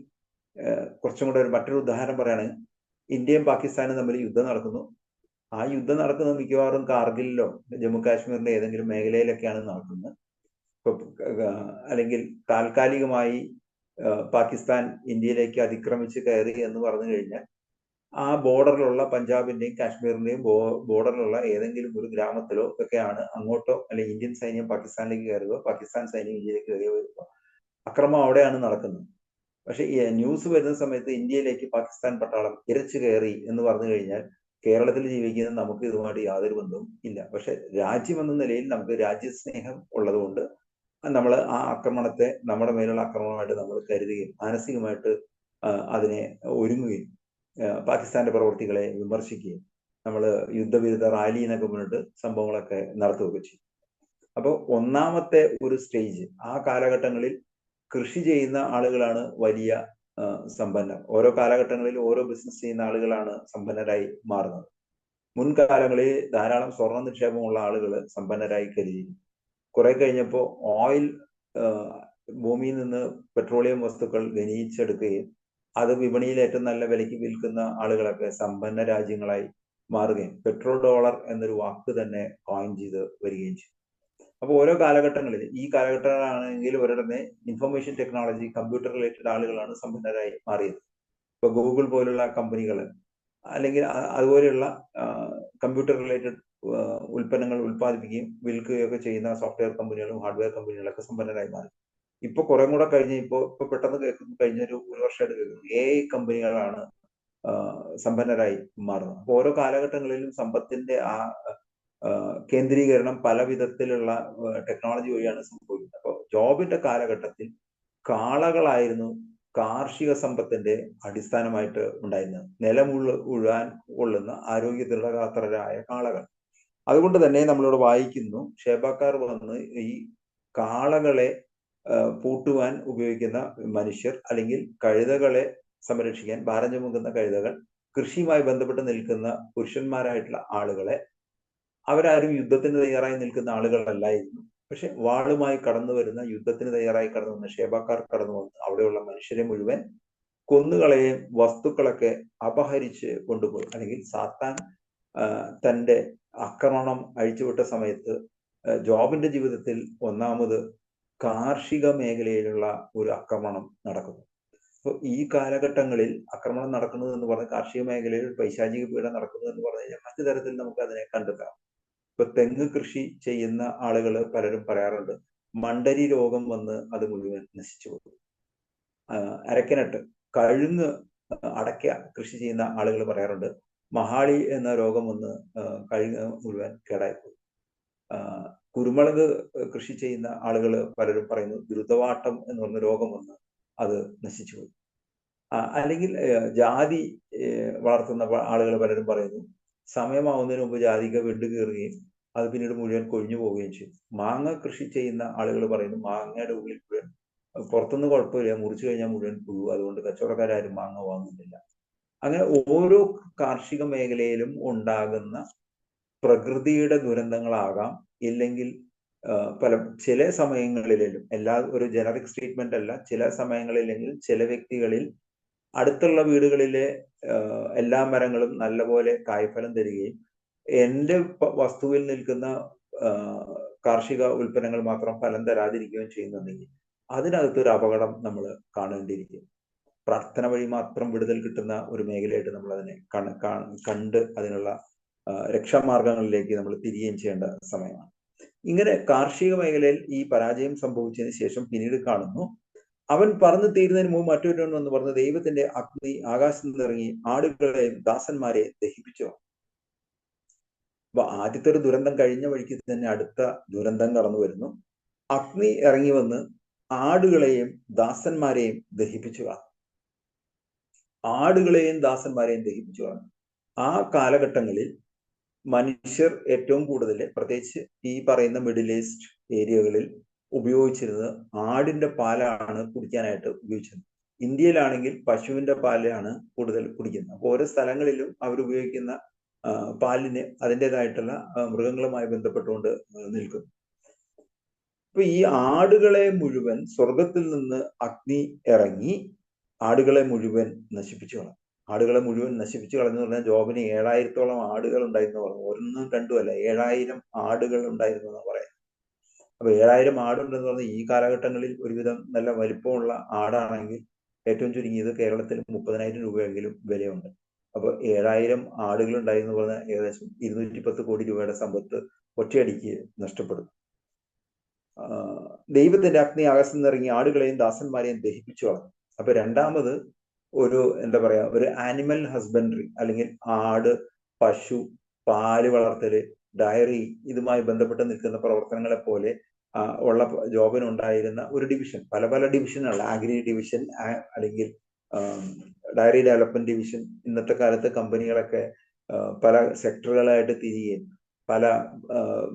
കുറച്ചും കൂടെ മറ്റൊരു ഉദാഹരണം പറയുകയാണെങ്കിൽ, ഇന്ത്യയും പാകിസ്ഥാനും തമ്മിൽ യുദ്ധം നടക്കുന്നു. ആ യുദ്ധം നടക്കുന്നത് മിക്കവാറും കാർഗിലിലോ ജമ്മു കാശ്മീരിന്റെ ഏതെങ്കിലും മേഖലയിലൊക്കെയാണ് നടക്കുന്നത്. അല്ലെങ്കിൽ താൽക്കാലികമായി പാകിസ്ഥാൻ ഇന്ത്യയിലേക്ക് അതിക്രമിച്ച് കയറി എന്ന് പറഞ്ഞു കഴിഞ്ഞാൽ ആ ബോർഡറിലുള്ള പഞ്ചാബിന്റെയും കാശ്മീരിന്റെയും ബോർഡറിലുള്ള ഏതെങ്കിലും ഒരു ഗ്രാമത്തിലോ ഒക്കെയാണ് അങ്ങോട്ടോ അല്ലെങ്കിൽ ഇന്ത്യൻ സൈന്യം പാകിസ്ഥാനിലേക്ക് കയറുകയോ പാകിസ്ഥാൻ സൈന്യം ഇന്ത്യയിലേക്ക് കയറിയോ വരുമ്പോൾ അക്രമം അവിടെയാണ് നടക്കുന്നത്. പക്ഷെ ഈ ന്യൂസ് വരുന്ന സമയത്ത് ഇന്ത്യയിലേക്ക് പാകിസ്ഥാൻ പട്ടാളം ഇരച്ചു കയറി എന്ന് പറഞ്ഞു കഴിഞ്ഞാൽ കേരളത്തിൽ ജീവിക്കുന്ന നമുക്ക് ഇതുമായിട്ട് യാതൊരു ബന്ധവും ഇല്ല. പക്ഷെ രാജ്യം എന്ന നിലയിൽ നമുക്ക് രാജ്യസ്നേഹം ഉള്ളതുകൊണ്ട് നമ്മൾ ആ ആക്രമണത്തെ നമ്മുടെ മേലുള്ള ആക്രമണമായിട്ട് നമ്മൾ കരുതുകയും മാനസികമായിട്ട് അതിനെ ഒരുങ്ങുകയും പാകിസ്ഥാന്റെ പ്രവൃത്തികളെ വിമർശിക്കുകയും നമ്മൾ യുദ്ധവിരുദ്ധ റാലി എന്നൊക്കെ പറഞ്ഞിട്ട് സംഭവങ്ങളൊക്കെ നടത്തുകയൊക്കെ ചെയ്യും. അപ്പോൾ ഒന്നാമത്തെ ഒരു സ്റ്റേജ് ആ കാലഘട്ടങ്ങളിൽ കൃഷി ചെയ്യുന്ന ആളുകളാണ് വലിയ സമ്പന്നർ. ഓരോ കാലഘട്ടങ്ങളിൽ ഓരോ ബിസിനസ് ചെയ്യുന്ന ആളുകളാണ് സമ്പന്നരായി മാറുന്നത്. മുൻകാലങ്ങളിൽ ധാരാളം സ്വർണ്ണ നിക്ഷേപമുള്ള ആളുകൾ സമ്പന്നരായി കരുതിയിരുന്നു. കുറെ കഴിഞ്ഞപ്പോൾ ഓയിൽ ഭൂമിയിൽ നിന്ന് പെട്രോളിയം വസ്തുക്കൾ ഖനിച്ചെടുക്കുകയും അത് വിപണിയിൽ ഏറ്റവും നല്ല വിലയ്ക്ക് വിൽക്കുന്ന ആളുകളൊക്കെ സമ്പന്ന രാജ്യങ്ങളായി മാറുകയും പെട്രോൾ ഡോളർ എന്നൊരു വാക്ക് തന്നെ കോയിൻ ചെയ്ത് വരികയും ചെയ്തു. അപ്പോൾ ഓരോ കാലഘട്ടങ്ങളിൽ ഈ കാലഘട്ടങ്ങളാണെങ്കിൽ ഒരിടനെ ഇൻഫർമേഷൻ ടെക്നോളജി കമ്പ്യൂട്ടർ റിലേറ്റഡ് ആളുകളാണ് സമ്പന്നരായി മാറിയത്. ഇപ്പൊ ഗൂഗിൾ പോലുള്ള കമ്പനികൾ അല്ലെങ്കിൽ അതുപോലെയുള്ള കമ്പ്യൂട്ടർ റിലേറ്റഡ് ഉൽപ്പന്നങ്ങൾ ഉൽപ്പാദിപ്പിക്കുകയും വിൽക്കുകയും ഒക്കെ ചെയ്യുന്ന സോഫ്റ്റ്വെയർ കമ്പനികളും ഹാർഡ്വെയർ കമ്പനികളൊക്കെ സമ്പന്നരായി മാറി. ഇപ്പൊ കുറെ കൂടെ കഴിഞ്ഞ് ഇപ്പൊ പെട്ടെന്ന് കേൾക്കുന്നു, കഴിഞ്ഞൊരു വർഷമായിട്ട് കേൾക്കുന്നു AI കമ്പനികളാണ് സമ്പന്നരായി മാറുന്നത്. അപ്പൊ ഓരോ കാലഘട്ടങ്ങളിലും സമ്പത്തിന്റെ ആ കേന്ദ്രീകരണം പല വിധത്തിലുള്ള ടെക്നോളജി വഴിയാണ് സംഭവിക്കുന്നത്. അപ്പോൾ ജോബിന്റെ കാലഘട്ടത്തിൽ കാളകളായിരുന്നു കാർഷിക സമ്പത്തിന്റെ അടിസ്ഥാനമായിട്ട് ഉണ്ടായിരുന്നത്. ഉഴാൻ കൊള്ളുന്ന ആരോഗ്യ ദൃഢഗാത്രരായ കാളകൾ. അതുകൊണ്ട് തന്നെ നമ്മളിവിടെ വായിക്കുന്നു, ഷേബാക്കാർ വന്ന് ഈ കാളകളെ പൂട്ടുവാൻ ഉപയോഗിക്കുന്ന മനുഷ്യർ അല്ലെങ്കിൽ കഴുതകളെ സംരക്ഷിക്കാൻ ഭാരം ചുമക്കുന്ന കഴുതകൾ, കൃഷിയുമായി ബന്ധപ്പെട്ട് നിൽക്കുന്ന പുരുഷന്മാരായിട്ടുള്ള ആളുകളെ, അവരാരും യുദ്ധത്തിന് തയ്യാറായി നിൽക്കുന്ന ആളുകളല്ലായിരുന്നു. പക്ഷെ വാളുമായി കടന്നു വരുന്ന, യുദ്ധത്തിന് തയ്യാറായി കടന്നു വന്ന ഷേബാക്കാർ കടന്നു വന്ന് അവിടെയുള്ള മനുഷ്യരെ മുഴുവൻ കൊന്നുകളയും വസ്തുക്കളൊക്കെ അപഹരിച്ച് കൊണ്ടുപോയി. അല്ലെങ്കിൽ സാത്താൻ തന്റെ ആക്രമണം അഴിച്ചുവിട്ട സമയത്ത് ജോബിന്റെ ജീവിതത്തിൽ ഒന്നാമത് കാർഷിക മേഖലയിലുള്ള ഒരു ആക്രമണം നടക്കുന്നു. അപ്പോൾ ഈ കാലഘട്ടങ്ങളിൽ ആക്രമണം നടക്കുന്നത് എന്ന് പറഞ്ഞാൽ കാർഷിക മേഖലയിൽ പൈശാചിക പീഡനം നടക്കുന്നു എന്ന് പറഞ്ഞു കഴിഞ്ഞാൽ മറ്റു തരത്തിൽ നമുക്ക് അതിനെ കണ്ടെത്താം. ഇപ്പൊ തെങ്ങ് കൃഷി ചെയ്യുന്ന ആളുകൾ പലരും പറയാറുണ്ട്, മണ്ടരി രോഗം വന്ന് അത് മുഴുവൻ നശിച്ചു പോകും. അരക്കനട്ട് കഴുങ്ങ് അടയ്ക്ക കൃഷി ചെയ്യുന്ന ആളുകൾ പറയാറുണ്ട്, മഹാളി എന്ന രോഗം വന്ന് കഴുങ്ങ് മുഴുവൻ കേടായിപ്പോയി. കുരുമുളക് കൃഷി ചെയ്യുന്ന ആളുകൾ പലരും പറയുന്നു, ദ്രുതവാട്ടം എന്ന് പറഞ്ഞ രോഗം വന്ന് അത് നശിച്ചുപോയി. അല്ലെങ്കിൽ ജാതി വളർത്തുന്ന ആളുകൾ പലരും പറയുന്നു, സമയമാവുന്നതിന് മുമ്പ് ജാതിക്ക വെണ്ടു കയറുകയും അത് പിന്നീട് മുഴുവൻ കൊഴിഞ്ഞു പോവുകയും ചെയ്യും. മാങ്ങ കൃഷി ചെയ്യുന്ന ആളുകൾ പറയുന്നു, മാങ്ങയുടെ ഉള്ളിൽ മുഴുവൻ പുറത്തുനിന്ന് കുഴപ്പമില്ല, മുറിച്ചു കഴിഞ്ഞാൽ മുഴുവൻ പുഴു, അതുകൊണ്ട് കച്ചവടക്കാരും മാങ്ങ വാങ്ങുന്നില്ല. അങ്ങനെ ഓരോ കാർഷിക മേഖലയിലും ഉണ്ടാകുന്ന പ്രകൃതിയുടെ ദുരന്തങ്ങളാകാം, ഇല്ലെങ്കിൽ ചില സമയങ്ങളിലും, ഒരു ജനറിക് സ്റ്റേറ്റ്മെന്റ് അല്ല, ചില സമയങ്ങളിലെങ്കിൽ ചില വ്യക്തികളിൽ അടുത്തുള്ള വീടുകളിലെ എല്ലാ മരങ്ങളും നല്ലപോലെ കായ്ഫലം തരികയും എൻ്റെ വസ്തുവിൽ നിൽക്കുന്ന കാർഷിക ഉൽപ്പന്നങ്ങൾ മാത്രം ഫലം തരാതിരിക്കുകയും ചെയ്യുന്നുണ്ടെങ്കിൽ അതിനകത്തൊരു അപകടം നമ്മൾ കാണേണ്ടിയിരിക്കും. പ്രാർത്ഥന വഴി മാത്രം വിടുതൽ കിട്ടുന്ന ഒരു മേഖലയായിട്ട് നമ്മൾ അതിനെ കണ്ട് അതിനുള്ള രക്ഷാമാർഗങ്ങളിലേക്ക് നമ്മൾ തിരികെയും ചെയ്യേണ്ട സമയമാണ്. ഇങ്ങനെ കാർഷിക മേഖലയിൽ ഈ പരാജയം സംഭവിച്ചതിന് ശേഷം പിന്നീട് കാണുന്നു, അവൻ പറഞ്ഞു തീരുന്നതിന് മുമ്പ് മറ്റൊരു എന്ന് പറഞ്ഞു, ദൈവത്തിന്റെ അഗ്നി ആകാശത്ത് നിന്നിറങ്ങി ആടുകളെയും ദാസന്മാരെയും ദഹിപ്പിച്ചു. അപ്പൊ ആദ്യത്തെ ഒരു ദുരന്തം കഴിഞ്ഞ വഴിക്ക് തന്നെ അടുത്ത ദുരന്തം കടന്നു വരുന്നു. അഗ്നി ഇറങ്ങി വന്ന് ആടുകളെയും ദാസന്മാരെയും ദഹിപ്പിച്ചു കാണും. ആടുകളെയും ദാസന്മാരെയും ദഹിപ്പിച്ചു കാണും. ആ കാലഘട്ടങ്ങളിൽ മനുഷ്യർ ഏറ്റവും കൂടുതൽ, പ്രത്യേകിച്ച് ഈ പറയുന്ന മിഡിൽ ഈസ്റ്റ് ഏരിയകളിൽ ഉപയോഗിച്ചിരുന്നത് ആടിന്റെ പാലാണ് കുടിക്കാനായിട്ട് ഉപയോഗിച്ചിരുന്നത്. ഇന്ത്യയിലാണെങ്കിൽ പശുവിന്റെ പാലാണ് കൂടുതൽ കുടിക്കുന്നത്. അപ്പോൾ ഓരോ സ്ഥലങ്ങളിലും അവർ ഉപയോഗിക്കുന്ന പാലിന് അതിൻ്റെതായിട്ടുള്ള മൃഗങ്ങളുമായി ബന്ധപ്പെട്ടുകൊണ്ട് നിൽക്കുന്നു. അപ്പൊ ഈ ആടുകളെ മുഴുവൻ സ്വർഗത്തിൽ നിന്ന് അഗ്നി ഇറങ്ങി ആടുകളെ മുഴുവൻ നശിപ്പിച്ചു കളഞ്ഞു. ആടുകളെ മുഴുവൻ നശിപ്പിച്ചു കളഞ്ഞു പറഞ്ഞാൽ ജോബിന് 7000-ഓളം ആടുകൾ ഉണ്ടായിരുന്നു പറഞ്ഞു. 1-2 അല്ല, 7000 ആടുകൾ ഉണ്ടായിരുന്നു എന്ന് പറയാം. അപ്പൊ 7000 ആടുണ്ടെന്ന് പറഞ്ഞാൽ ഈ കാലഘട്ടങ്ങളിൽ ഒരുവിധം നല്ല വലിപ്പമുള്ള ആടാണെങ്കിൽ ഏറ്റവും ചുരുങ്ങിയത് കേരളത്തിൽ 30,000 രൂപയെങ്കിലും വിലയുണ്ട്. അപ്പൊ 7000 ആടുകൾ ഉണ്ടായിരുന്നു പറഞ്ഞാൽ ഏകദേശം 210 കോടി രൂപയുടെ സമ്പത്ത് ഒറ്റയടിക്ക് നഷ്ടപ്പെടും. ദൈവത്തിന്റെ അഗ്നി ആകാശത്ത് നിന്നിറങ്ങി ആടുകളെയും ദാസന്മാരെയും ദഹിപ്പിച്ചു കളഞ്ഞു. അപ്പൊ രണ്ടാമത് ഒരു ഒരു ആനിമൽ ഹസ്ബൻഡറി, അല്ലെങ്കിൽ ആട്, പശു, പാല് വളർത്തല്, ഡയറി, ഇതുമായി ബന്ധപ്പെട്ട് നിൽക്കുന്ന പ്രവർത്തനങ്ങളെ പോലെ ഉള്ള ജോബിനുണ്ടായിരുന്ന ഒരു ഡിവിഷൻ, പല ഡിവിഷനുകൾ, അഗ്രി ഡിവിഷൻ, അല്ലെങ്കിൽ ഡയറി ഡെവലപ്മെന്റ് ഡിവിഷൻ. ഇന്നത്തെ കാലത്ത് കമ്പനികളൊക്കെ പല സെക്ടറുകളായിട്ട് തിരികെയും പല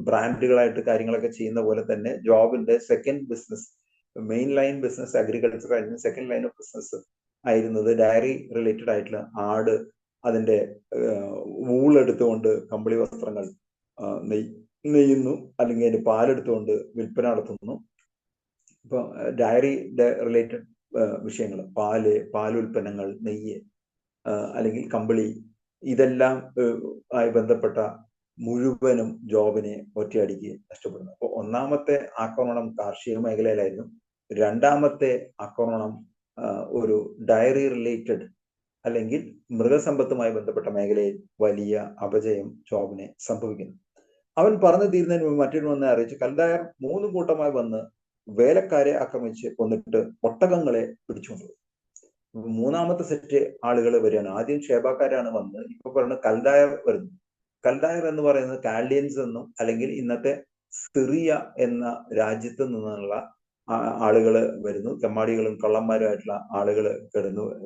ബ്രാൻഡുകളായിട്ട് കാര്യങ്ങളൊക്കെ ചെയ്യുന്ന പോലെ തന്നെ ജോബിന്റെ second business, main line business agriculture ആയിരുന്നു. സെക്കൻഡ് ലൈൻ ഓഫ് ബിസിനസ് ആയിരുന്നത് ഡയറി റിലേറ്റഡ് ആയിട്ടുള്ള ആട്, അതിന്റെ വൂൾ എടുത്തുകൊണ്ട് കമ്പിളി വസ്ത്രങ്ങൾ നെയ്യുന്നു, അല്ലെങ്കിൽ അതിന്റെ പാലെടുത്തുകൊണ്ട് വിൽപ്പന നടത്തുന്നു. ഇപ്പൊ ഡയറി റിലേറ്റഡ് വിഷയങ്ങൾ, പാലുൽപ്പന്നങ്ങൾ, നെയ്യ്, അല്ലെങ്കിൽ കമ്പിളി, ഇതെല്ലാം ആയി ബന്ധപ്പെട്ട മുഴുവനും ജോബിനെ ഒറ്റയടിക്ക് നഷ്ടപ്പെടുന്നു. അപ്പോൾ ഒന്നാമത്തെ ആക്രമണം കാർഷിക മേഖലയിലായിരുന്നു. രണ്ടാമത്തെ ആക്രമണം ഒരു ഡയറി റിലേറ്റഡ് അല്ലെങ്കിൽ മൃഗസമ്പത്തുമായി ബന്ധപ്പെട്ട മേഖലയിൽ വലിയ അപജയം ജോബിനെ സംഭവിക്കുന്നു. അവൻ പറഞ്ഞു തീരുന്നതിന് മുമ്പ് മറ്റൊരു വന്ന് അറിയിച്ചു, കൽദായർ 3 കൂട്ടമായി വന്ന് വേലക്കാരെ ആക്രമിച്ച് കൊന്നിട്ട് ഒട്ടകങ്ങളെ പിടിച്ചുകൊണ്ടുപോയി. മൂന്നാമത്തെ സെറ്റ് ആളുകൾ വരികയാണ്. ആദ്യം ഷേബാക്കാരാണ് വന്നത്, ഇപ്പൊ പറയുന്നത് കൽദായർ വരുന്നു. കൽദായർ എന്ന് പറയുന്നത് കാൽഡിയൻസ് എന്നും, അല്ലെങ്കിൽ ഇന്നത്തെ സിറിയ എന്ന രാജ്യത്ത് നിന്നുള്ള ആളുകൾ വരുന്നു. തെമ്മാടികളും കള്ളന്മാരുമായിട്ടുള്ള ആളുകൾ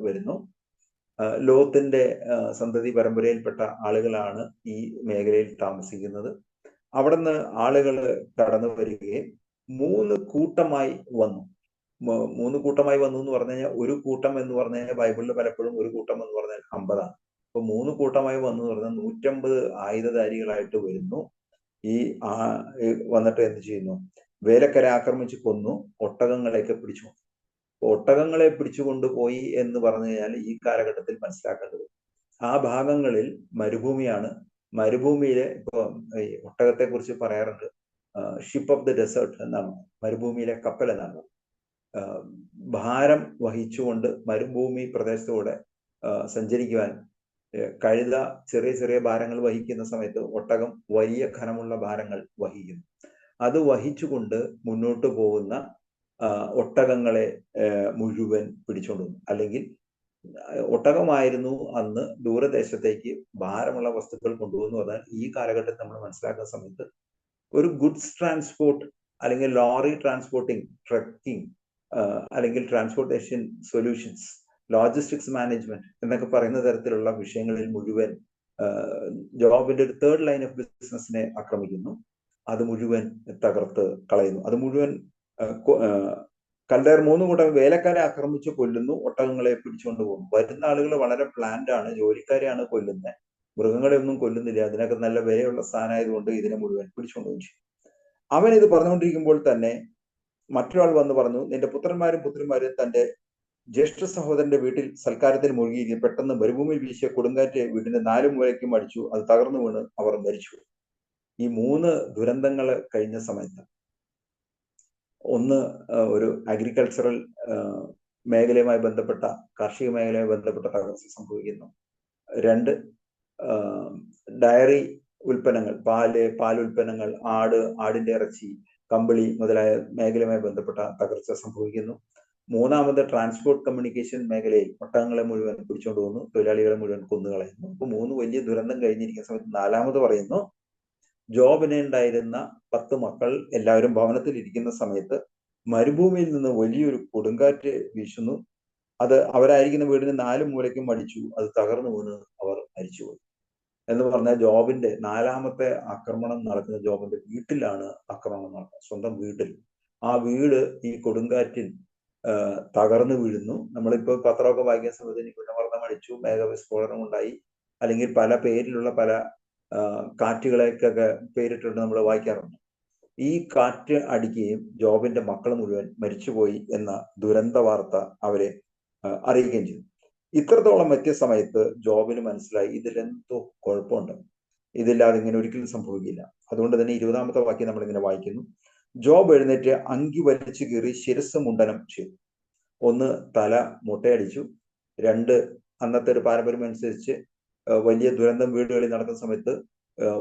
വരുന്നു. ലോത്തിന്റെ സന്തതി പരമ്പരയിൽപ്പെട്ട ആളുകളാണ് ഈ മേഖലയിൽ താമസിക്കുന്നത്. അവിടുന്ന് ആളുകൾ കടന്നു വരികയും 3 കൂട്ടമായി വന്നു. 3 കൂട്ടമായി വന്നു എന്ന് പറഞ്ഞു കഴിഞ്ഞാൽ, ഒരു കൂട്ടം എന്ന് പറഞ്ഞു കഴിഞ്ഞാൽ ബൈബിളിൽ പലപ്പോഴും ഒരു കൂട്ടം എന്ന് പറഞ്ഞാൽ 50 ആണ്. അപ്പൊ 3 കൂട്ടമായി വന്നു എന്ന് പറഞ്ഞാൽ 150 ആയുധധാരികളായിട്ട് വരുന്നു. ഈ വന്നിട്ട് എന്ത് ചെയ്യുന്നു? വേലക്കരെ ആക്രമിച്ച് കൊന്നു, ഒട്ടകങ്ങളെയൊക്കെ പിടിച്ചു. ഒട്ടകങ്ങളെ പിടിച്ചുകൊണ്ടുപോയി എന്ന് പറഞ്ഞു കഴിഞ്ഞാൽ ഈ കാലഘട്ടത്തിൽ മനസ്സിലാക്കേണ്ടത്, ആ ഭാഗങ്ങളിൽ മരുഭൂമിയാണ്. മരുഭൂമിയിലെ ഇപ്പൊ ഒട്ടകത്തെ കുറിച്ച് പറയാറുണ്ട്, ഷിപ്പ് ഓഫ് ദ ഡെസേർട്ട് എന്നാണ്, മരുഭൂമിയിലെ കപ്പൽ എന്നാണ്. ഭാരം വഹിച്ചുകൊണ്ട് മരുഭൂമി പ്രദേശത്തൂടെ സഞ്ചരിക്കുവാൻ കഴുത ചെറിയ ചെറിയ ഭാരങ്ങൾ വഹിക്കുന്ന സമയത്ത് ഒട്ടകം വലിയ ഘനമുള്ള ഭാരങ്ങൾ വഹിക്കുന്നു. അത് വഹിച്ചുകൊണ്ട് മുന്നോട്ട് പോകുന്ന ഒട്ടകങ്ങളെ മുഴുവൻ പിടിച്ചുകൊണ്ടുവന്നു. അല്ലെങ്കിൽ ഒട്ടകമായിരുന്നു അന്ന് ദൂരദേശത്തേക്ക് ഭാരമുള്ള വസ്തുക്കൾ കൊണ്ടുപോകുന്നു പറഞ്ഞാൽ ഈ കാലഘട്ടത്തിൽ നമ്മൾ മനസ്സിലാക്കുന്ന സമയത്ത് ഒരു ഗുഡ്സ് ട്രാൻസ്പോർട്ട്, അല്ലെങ്കിൽ ലോറി ട്രാൻസ്പോർട്ടിങ്, ട്രക്കിംഗ്, അല്ലെങ്കിൽ ട്രാൻസ്പോർട്ടേഷൻ സൊല്യൂഷൻസ്, ലോജിസ്റ്റിക്സ് മാനേജ്മെന്റ് എന്നൊക്കെ പറയുന്ന തരത്തിലുള്ള വിഷയങ്ങളിൽ മുഴുവൻ ജോബിന്റെ ഒരു 3rd ലൈൻ ഓഫ് ബിസിനസിനെ ആക്രമിക്കുന്നു. അത് മുഴുവൻ തകർത്ത് കളയുന്നു. അത് മുഴുവൻ കൽദയർ 3 കൂട്ടം വേലക്കാരെ ആക്രമിച്ച് കൊല്ലുന്നു, ഒട്ടകങ്ങളെ പിടിച്ചുകൊണ്ട് പോകുന്നു. വരുന്ന ആളുകൾ വളരെ പ്ലാൻഡ് ആണ്, ജോലിക്കാരെയാണ് കൊല്ലുന്നത്, മൃഗങ്ങളെ ഒന്നും കൊല്ലുന്നില്ല. അതിനൊക്കെ നല്ല വിലയുള്ള സ്ഥാനമായതുകൊണ്ട് ഇതിനെ മുഴുവൻ പിടിച്ചുകൊണ്ട് പോകും. അവൻ ഇത് പറഞ്ഞുകൊണ്ടിരിക്കുമ്പോൾ തന്നെ മറ്റൊരാൾ വന്ന് പറഞ്ഞു, നിന്റെ പുത്രന്മാരും പുത്രിമാരും തന്റെ ജ്യേഷ്ഠ സഹോദരന്റെ വീട്ടിൽ സൽക്കാരത്തിൽ മുഴുകിയിരിക്കും. പെട്ടെന്ന് മരുഭൂമിയിൽ വീശിയ കൊടുങ്കാറ്റ് വീടിന്റെ 4 മൂലയ്ക്കും അടിച്ചു, അത് തകർന്നു വീണ് അവർ മരിച്ചു. ഈ 3 ദുരന്തങ്ങൾ കഴിഞ്ഞ സമയത്ത് ഒന്ന് ഒരു അഗ്രികൾച്ചറൽ മേഖലയുമായി ബന്ധപ്പെട്ട, കാർഷിക മേഖലയുമായി ബന്ധപ്പെട്ട തകർച്ച സംഭവിക്കുന്നു. 2 ഡയറി ഉൽപ്പന്നങ്ങൾ, പാലുൽപ്പന്നങ്ങൾ, ആടിന്റെ ഇറച്ചി, കമ്പിളി മുതലായ മേഖലയുമായി ബന്ധപ്പെട്ട തകർച്ച സംഭവിക്കുന്നു. 3 ട്രാൻസ്പോർട്ട് കമ്മ്യൂണിക്കേഷൻ മേഖലയിൽ ഒട്ടകങ്ങളെ മുഴുവൻ പിടിച്ചുകൊണ്ട് പോകുന്നു, തൊഴിലാളികളെ മുഴുവൻ കൊന്നുകളയുന്നു. ഇപ്പൊ 3 വലിയ ദുരന്തം കഴിഞ്ഞിരിക്കുന്ന സമയത്ത് 4 പറയുന്നു, ജോബിന് ഉണ്ടായിരുന്ന 10 മക്കൾ എല്ലാവരും ഭവനത്തിൽ ഇരിക്കുന്ന സമയത്ത് മരുഭൂമിയിൽ നിന്ന് വലിയൊരു കൊടുങ്കാറ്റ് വീശുന്നു, അത് അവരായിരിക്കുന്ന വീടിന് 4 മൂലയ്ക്കും അടിച്ചു, അത് തകർന്നു വീണ് അവർ മരിച്ചുപോയി. എന്ന് പറഞ്ഞാൽ ജോബിന്റെ 4 ആക്രമണം നടക്കുന്ന ജോബിന്റെ വീട്ടിലാണ് ആക്രമണം നടക്കുന്നത്, സ്വന്തം വീട്ടിൽ. ആ വീട് ഈ കൊടുങ്കാറ്റിൽ തകർന്നു വീഴുന്നു. നമ്മളിപ്പോ പത്രമൊക്കെ വായിക്കുന്ന സമയത്ത് ന്യൂനമർദ്ദം അടിച്ചു, മേഘവിസ്ഫോടനം ഉണ്ടായി, അല്ലെങ്കിൽ പല പേരിലുള്ള പല കാറ്റുകളെയൊക്കെ പേരിട്ടിട്ട് നമ്മൾ വായിക്കാറുണ്ട്. ഈ കാറ്റ് അടിക്കുകയും ജോബിന്റെ മക്കൾ മുഴുവൻ മരിച്ചുപോയി എന്ന ദുരന്ത വാർത്ത അവരെ അറിയിക്കുകയും ചെയ്തു. ഇത്രത്തോളം എത്തിയ സമയത്ത് ജോബിന് മനസ്സിലായി ഇതിലെന്തോ കുഴപ്പമുണ്ട്, ഇതില്ലാതെ ഇങ്ങനെ ഒരിക്കലും സംഭവിക്കില്ല. അതുകൊണ്ട് തന്നെ 20 വാക്യം നമ്മളിങ്ങനെ വായിക്കുന്നു, ജോബ് എഴുന്നേറ്റ് അങ്കി വലിച്ചു കീറി ശിരസ് മുണ്ടനം ചെയ്തു. 1 തല മുട്ടയടിച്ചു, 2 അന്നത്തെ ഒരു പാരമ്പര്യം അനുസരിച്ച് വലിയ ദുരന്തം വീടുകളിൽ നടക്കുന്ന സമയത്ത്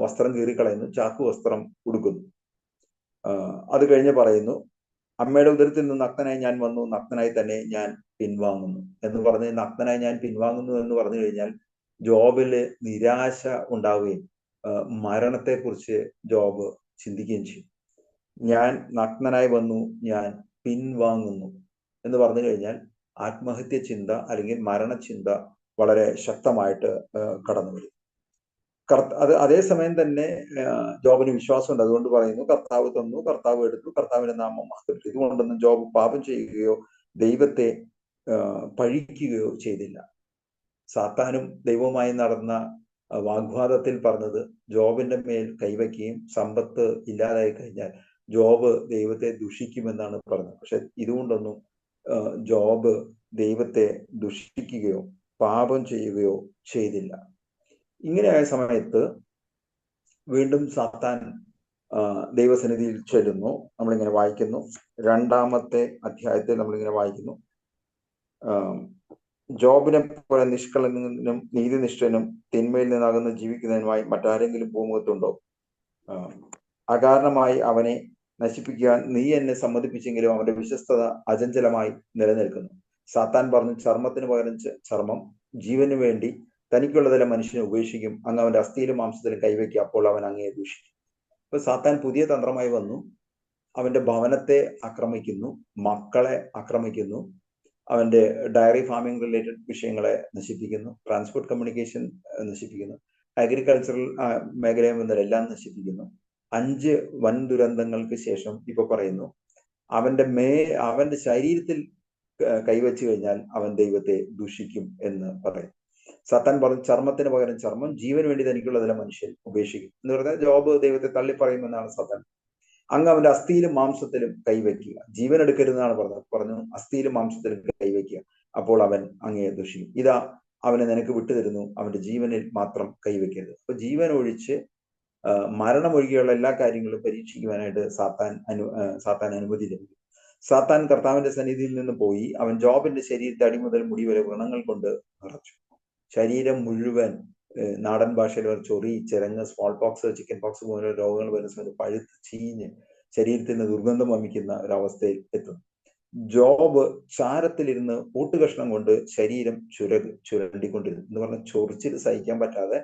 വസ്ത്രം കീറിക്കളയുന്നു, ചാക്കു വസ്ത്രം ഉടുക്കുന്നു. അത് കഴിഞ്ഞ് പറയുന്നു, അമ്മയുടെ ഉദരത്തിൽ നിന്ന് നഗ്നനായി ഞാൻ വന്നു, നഗ്നനായി തന്നെ ഞാൻ പിൻവാങ്ങുന്നു എന്ന് പറഞ്ഞ്, നഗ്നനായി ഞാൻ പിൻവാങ്ങുന്നു എന്ന് പറഞ്ഞു കഴിഞ്ഞാൽ ജോബില് നിരാശ ഉണ്ടാവുകയും മരണത്തെക്കുറിച്ച് ജോബ് ചിന്തിക്കുകയും ചെയ്യും. ഞാൻ നഗ്നനായി വന്നു, ഞാൻ പിൻവാങ്ങുന്നു എന്ന് പറഞ്ഞു കഴിഞ്ഞാൽ ആത്മഹത്യ ചിന്ത അല്ലെങ്കിൽ മരണചിന്ത വളരെ ശക്തമായിട്ട് കടന്നു വരും. അതേസമയം തന്നെ ജോബിന് വിശ്വാസമുണ്ട്. അതുകൊണ്ട് പറയുന്നു, കർത്താവ് തന്നു, കർത്താവ് എടുത്തു, കർത്താവിന്റെ നാമം മഹത്വപ്പെട്ടു. ഇതുകൊണ്ടൊന്നും ജോബ് പാപം ചെയ്യുകയോ ദൈവത്തെ പഴിക്കുകയോ ചെയ്തില്ല. സാത്താനും ദൈവവുമായി നടന്ന വാഗ്വാദത്തിൽ പറഞ്ഞത് ജോബിന്റെ മേൽ കൈവയ്ക്കുകയും സമ്പത്ത് ഇല്ലാതായി കഴിഞ്ഞാൽ ജോബ് ദൈവത്തെ ദുഷിക്കുമെന്നാണ് പറഞ്ഞത്. പക്ഷെ ഇതുകൊണ്ടൊന്നും ജോബ് ദൈവത്തെ ദുഷിക്കുകയോ പാപം ചെയ്യുകയോ ചെയ്തില്ല. ഇങ്ങനെയായ സമയത്ത് വീണ്ടും സാത്താൻ ദൈവസന്നിധിയിൽ ചെല്ലുന്നു. നമ്മളിങ്ങനെ വായിക്കുന്നു, 2 അധ്യായത്തിൽ നമ്മളിങ്ങനെ വായിക്കുന്നു, ജോബിനെ പോലെ നിഷ്കളനും നീതിനിഷ്ഠനും തിന്മയിൽ നിന്നകന്ന് ജീവിക്കുന്നതിനുമായി മറ്റാരെങ്കിലും ഭൂമുഖത്തുണ്ടോ? അകാരണമായി അവനെ നശിപ്പിക്കാൻ നീ എന്നെ സമ്മതിപ്പിച്ചെങ്കിലും അവന്റെ വിശ്വസ്തത അചഞ്ചലമായി നിലനിൽക്കുന്നു. സാത്താൻ പറഞ്ഞു, ചർമ്മത്തിന് പകരം ചർമ്മം, ജീവന് വേണ്ടി തനിക്കുള്ളതെല്ലാം മനുഷ്യനെ ഉപേക്ഷിക്കും, അങ്ങ് അവന്റെ അസ്ഥിയിലും മാംസത്തിലും കൈവയ്ക്കുക, അപ്പോൾ അവൻ അങ്ങയെ ദൂഷിക്കും. ഇപ്പൊ സാത്താൻ പുതിയ തന്ത്രമായി വന്നു, അവന്റെ ഭവനത്തെ ആക്രമിക്കുന്നു, മക്കളെ ആക്രമിക്കുന്നു, അവന്റെ ഡയറി ഫാമിംഗ് റിലേറ്റഡ് വിഷയങ്ങളെ നശിപ്പിക്കുന്നു, ട്രാൻസ്പോർട്ട് കമ്മ്യൂണിക്കേഷൻ നശിപ്പിക്കുന്നു, അഗ്രികൾച്ചറൽ മേഖലയിൽ നിന്നെല്ലാം നശിപ്പിക്കുന്നു. 5 വൻ ദുരന്തങ്ങൾക്ക് ശേഷം ഇപ്പൊ പറയുന്നു, അവന്റെ ശരീരത്തിൽ കൈവച്ചു കഴിഞ്ഞാൽ അവൻ ദൈവത്തെ ദുഷിക്കും എന്ന് പറയും. സാത്താൻ പറഞ്ഞു, ചർമ്മത്തിന് പകരം ചർമ്മം, ജീവന് വേണ്ടി തനിക്കുള്ളതെല്ലാം മനുഷ്യൻ ഉപേക്ഷിക്കും എന്ന് പറഞ്ഞാൽ ജോബ് ദൈവത്തെ തള്ളിപ്പറയുമെന്നാണ് സാത്താൻ. അങ്ങ് അവന്റെ അസ്ഥിയിലും മാംസത്തിലും കൈവയ്ക്കുക, ജീവൻ എടുക്കരുതെന്നാണ് പറഞ്ഞു അസ്ഥിയിലും മാംസത്തിലും കൈവയ്ക്കുക, അപ്പോൾ അവൻ അങ്ങയെ ദുഷിക്കും. ഇതാ അവനെ നിനക്ക് വിട്ടുതരുന്നു, അവന്റെ ജീവനിൽ മാത്രം കൈവയ്ക്കരുത്. അപ്പൊ ജീവൻ ഒഴിച്ച് മരണം ഒഴികെയുള്ള എല്ലാ കാര്യങ്ങളും പരീക്ഷിക്കുവാനായിട്ട് സാത്താൻ അനുമതി ലഭിക്കും. സാത്താൻ കർത്താവിന്റെ സന്നിധിയിൽ നിന്ന് പോയി അവൻ ജോബിന്റെ ശരീരത്തെ അടി മുതൽ മുടി വരെ വ്രണങ്ങൾ കൊണ്ട് നിറച്ചു. ശരീരം മുഴുവൻ, നാടൻ ഭാഷയിൽ ചൊറി, ചിരങ്ങ്, സ്മോൾ പോക്സ്, ചിക്കൻ പോക്സ് പോലുള്ള രോഗങ്ങൾ വരുന്ന സമയത്ത് പഴുത്ത് ചീഞ്ഞ് ശരീരത്തിൽ നിന്ന് ദുർഗന്ധം വമിക്കുന്ന ഒരവസ്ഥയിൽ എത്തുന്നു. ജോബ് ചാരത്തിലിരുന്ന് കൂട്ടുകഷ്ണം കൊണ്ട് ശരീരം ചുരണ്ടിക്കൊണ്ടിരുന്നു എന്ന് പറഞ്ഞാൽ ചൊറിച്ചിൽ സഹിക്കാൻ പറ്റാതെ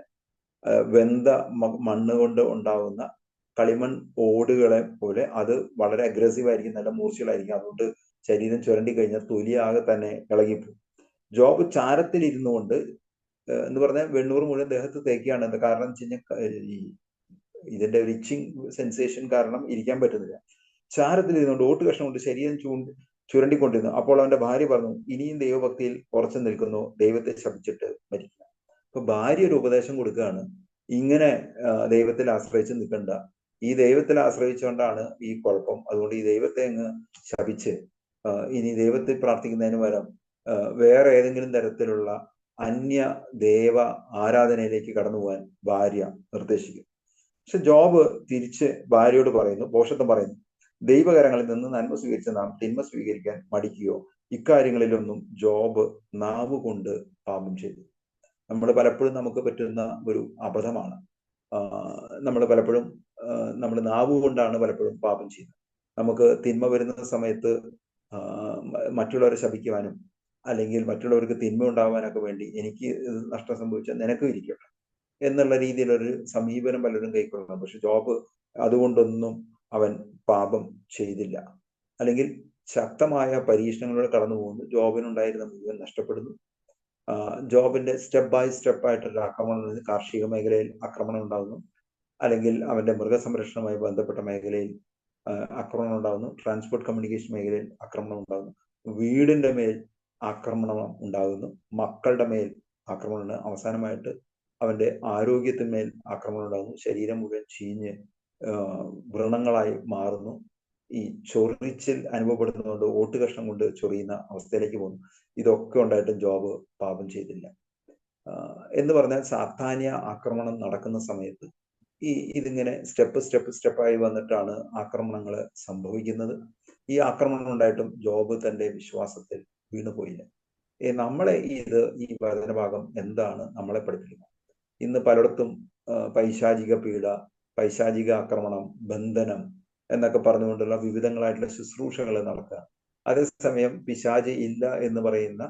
വെന്ത മണ്ണ് കൊണ്ട് ഉണ്ടാവുന്ന കളിമൺ ഓടുകളെ പോലെ അത് വളരെ അഗ്രസീവ് ആയിരിക്കും, നല്ല മൂർച്ചകളായിരിക്കും. അതുകൊണ്ട് ശരീരം ചുരണ്ടി കഴിഞ്ഞാൽ തൊലിയാകെ തന്നെ ഇളകിപ്പോകും. ജോബ് ചാരത്തിൽ ഇരുന്നു കൊണ്ട് എന്ന് പറഞ്ഞാൽ വെണ്ണൂർ മുഴുവൻ ദേഹത്ത് തേക്കുകയാണ്. എന്താ കാരണം വെച്ച് കഴിഞ്ഞാൽ ഈ ഇതിന്റെ ഒരു ഇച്ചിങ് സെൻസേഷൻ കാരണം ഇരിക്കാൻ പറ്റുന്നില്ല. ചാരത്തിൽ ഇരുന്നുകൊണ്ട് ഓട്ട് കഷ്ണം കൊണ്ട് ശരീരം ചുരണ്ടിക്കൊണ്ടിരുന്നു. അപ്പോൾ അവന്റെ ഭാര്യ പറഞ്ഞു, ഇനിയും ദൈവഭക്തിയിൽ ഉറച്ചു നിൽക്കുന്നു, ദൈവത്തെ ശപിച്ചിട്ട് മരിക്കുക. അപ്പൊ ഭാര്യ ഒരു ഉപദേശം കൊടുക്കുകയാണ്, ഇങ്ങനെ ദൈവത്തിൽ ആശ്രയിച്ച് നിൽക്കണ്ട, ഈ ദൈവത്തിൽ ആശ്രയിച്ചുകൊണ്ടാണ് ഈ കുഴപ്പം, അതുകൊണ്ട് ഈ ദൈവത്തെ അങ്ങ് ശപിച്ച് ഇനി ദൈവത്തിൽ പ്രാർത്ഥിക്കുന്നതിന് പകരം വേറെ ഏതെങ്കിലും തരത്തിലുള്ള അന്യ ദേവ ആരാധനയിലേക്ക് കടന്നു പോകാൻ ഭാര്യ നിർദ്ദേശിക്കും. പക്ഷെ ജോബ് തിരിച്ച് ഭാര്യയോട് പറയുന്നു, ഭോഷത്വം പറയുന്നു, ദൈവകരങ്ങളിൽ നിന്ന് നന്മ സ്വീകരിച്ച നാം തിന്മ സ്വീകരിക്കാൻ മടിക്കുകയോ? ഇക്കാര്യങ്ങളിലൊന്നും ജോബ് നാവ് കൊണ്ട് പാപം ചെയ്തു. നമ്മൾ പലപ്പോഴും നമുക്ക് പറ്റുന്ന ഒരു അബദ്ധമാണ്. നമ്മൾ പലപ്പോഴും നമ്മൾ നാവ് കൊണ്ടാണ് പലപ്പോഴും പാപം ചെയ്യുന്നത്. നമുക്ക് തിന്മ വരുന്ന സമയത്ത് മറ്റുള്ളവരെ ശപിക്കുവാനും അല്ലെങ്കിൽ മറ്റുള്ളവർക്ക് തിന്മ ഉണ്ടാവാനൊക്കെ വേണ്ടി എനിക്ക് നഷ്ടം സംഭവിച്ചാൽ നിനക്കും ഇരിക്കട്ടെ എന്നുള്ള രീതിയിലൊരു സമീപനം പലരും കൈക്കൊള്ളണം. പക്ഷെ ജോബ് അതുകൊണ്ടൊന്നും അവൻ പാപം ചെയ്തില്ല. അല്ലെങ്കിൽ ശക്തമായ പരീക്ഷണങ്ങളിലൂടെ കടന്നു പോകുന്നു, ജോബിനുണ്ടായിരുന്ന മുഴുവൻ നഷ്ടപ്പെടുന്നു. ജോബിന്റെ സ്റ്റെപ്പ് ബൈ സ്റ്റെപ്പ് ആയിട്ടുള്ള ആക്രമണം, കാർഷിക മേഖലയിൽ ആക്രമണം ഉണ്ടാകുന്നു, അല്ലെങ്കിൽ അവന്റെ മൃഗസംരക്ഷണവുമായി ബന്ധപ്പെട്ട മേഖലയിൽ ആക്രമണം ഉണ്ടാകുന്നു, ട്രാൻസ്പോർട്ട് കമ്മ്യൂണിക്കേഷൻ മേഖലയിൽ ആക്രമണം ഉണ്ടാകുന്നു, വീടിന്റെ മേൽ ആക്രമണം ഉണ്ടാകുന്നു, മക്കളുടെ മേൽ ആക്രമണം, അവസാനമായിട്ട് അവന്റെ ആരോഗ്യത്തിന്മേൽ ആക്രമണം ഉണ്ടാകുന്നു, ശരീരം മുഴുവൻ ചീഞ്ഞ് വ്രണങ്ങളായി മാറുന്നു, ഈ ചൊറിച്ചിൽ അനുഭവപ്പെടുന്നതുകൊണ്ട് ഓട്ടുകഷ്ണം കൊണ്ട് ചൊറിയുന്ന അവസ്ഥയിലേക്ക് പോകുന്നു. ഇതൊക്കെ ഉണ്ടായിട്ടും ജോബ് പാപം ചെയ്തില്ല. എന്ന് പറഞ്ഞാൽ സാത്താന്യ ആക്രമണം നടക്കുന്ന സമയത്ത് ഇതിങ്ങനെ സ്റ്റെപ്പായി വന്നിട്ടാണ് ആക്രമണങ്ങൾ സംഭവിക്കുന്നത്. ഈ ആക്രമണം ഉണ്ടായിട്ടും ജോബ് തന്റെ വിശ്വാസത്തിൽ വീണുപോയില്ല. നമ്മളെ ഈ വചനഭാഗം എന്താണ് നമ്മളെ പഠിപ്പിക്കുന്നത്? ഇന്ന് പലയിടത്തും പൈശാചിക പീഡ, പൈശാചിക ആക്രമണം, ബന്ധനം എന്നൊക്കെ പറഞ്ഞുകൊണ്ടുള്ള വിവിധങ്ങളായിട്ടുള്ള ശുശ്രൂഷകൾ നടക്കുക. അതേസമയം പിശാച് ഇല്ല എന്ന് പറയുന്ന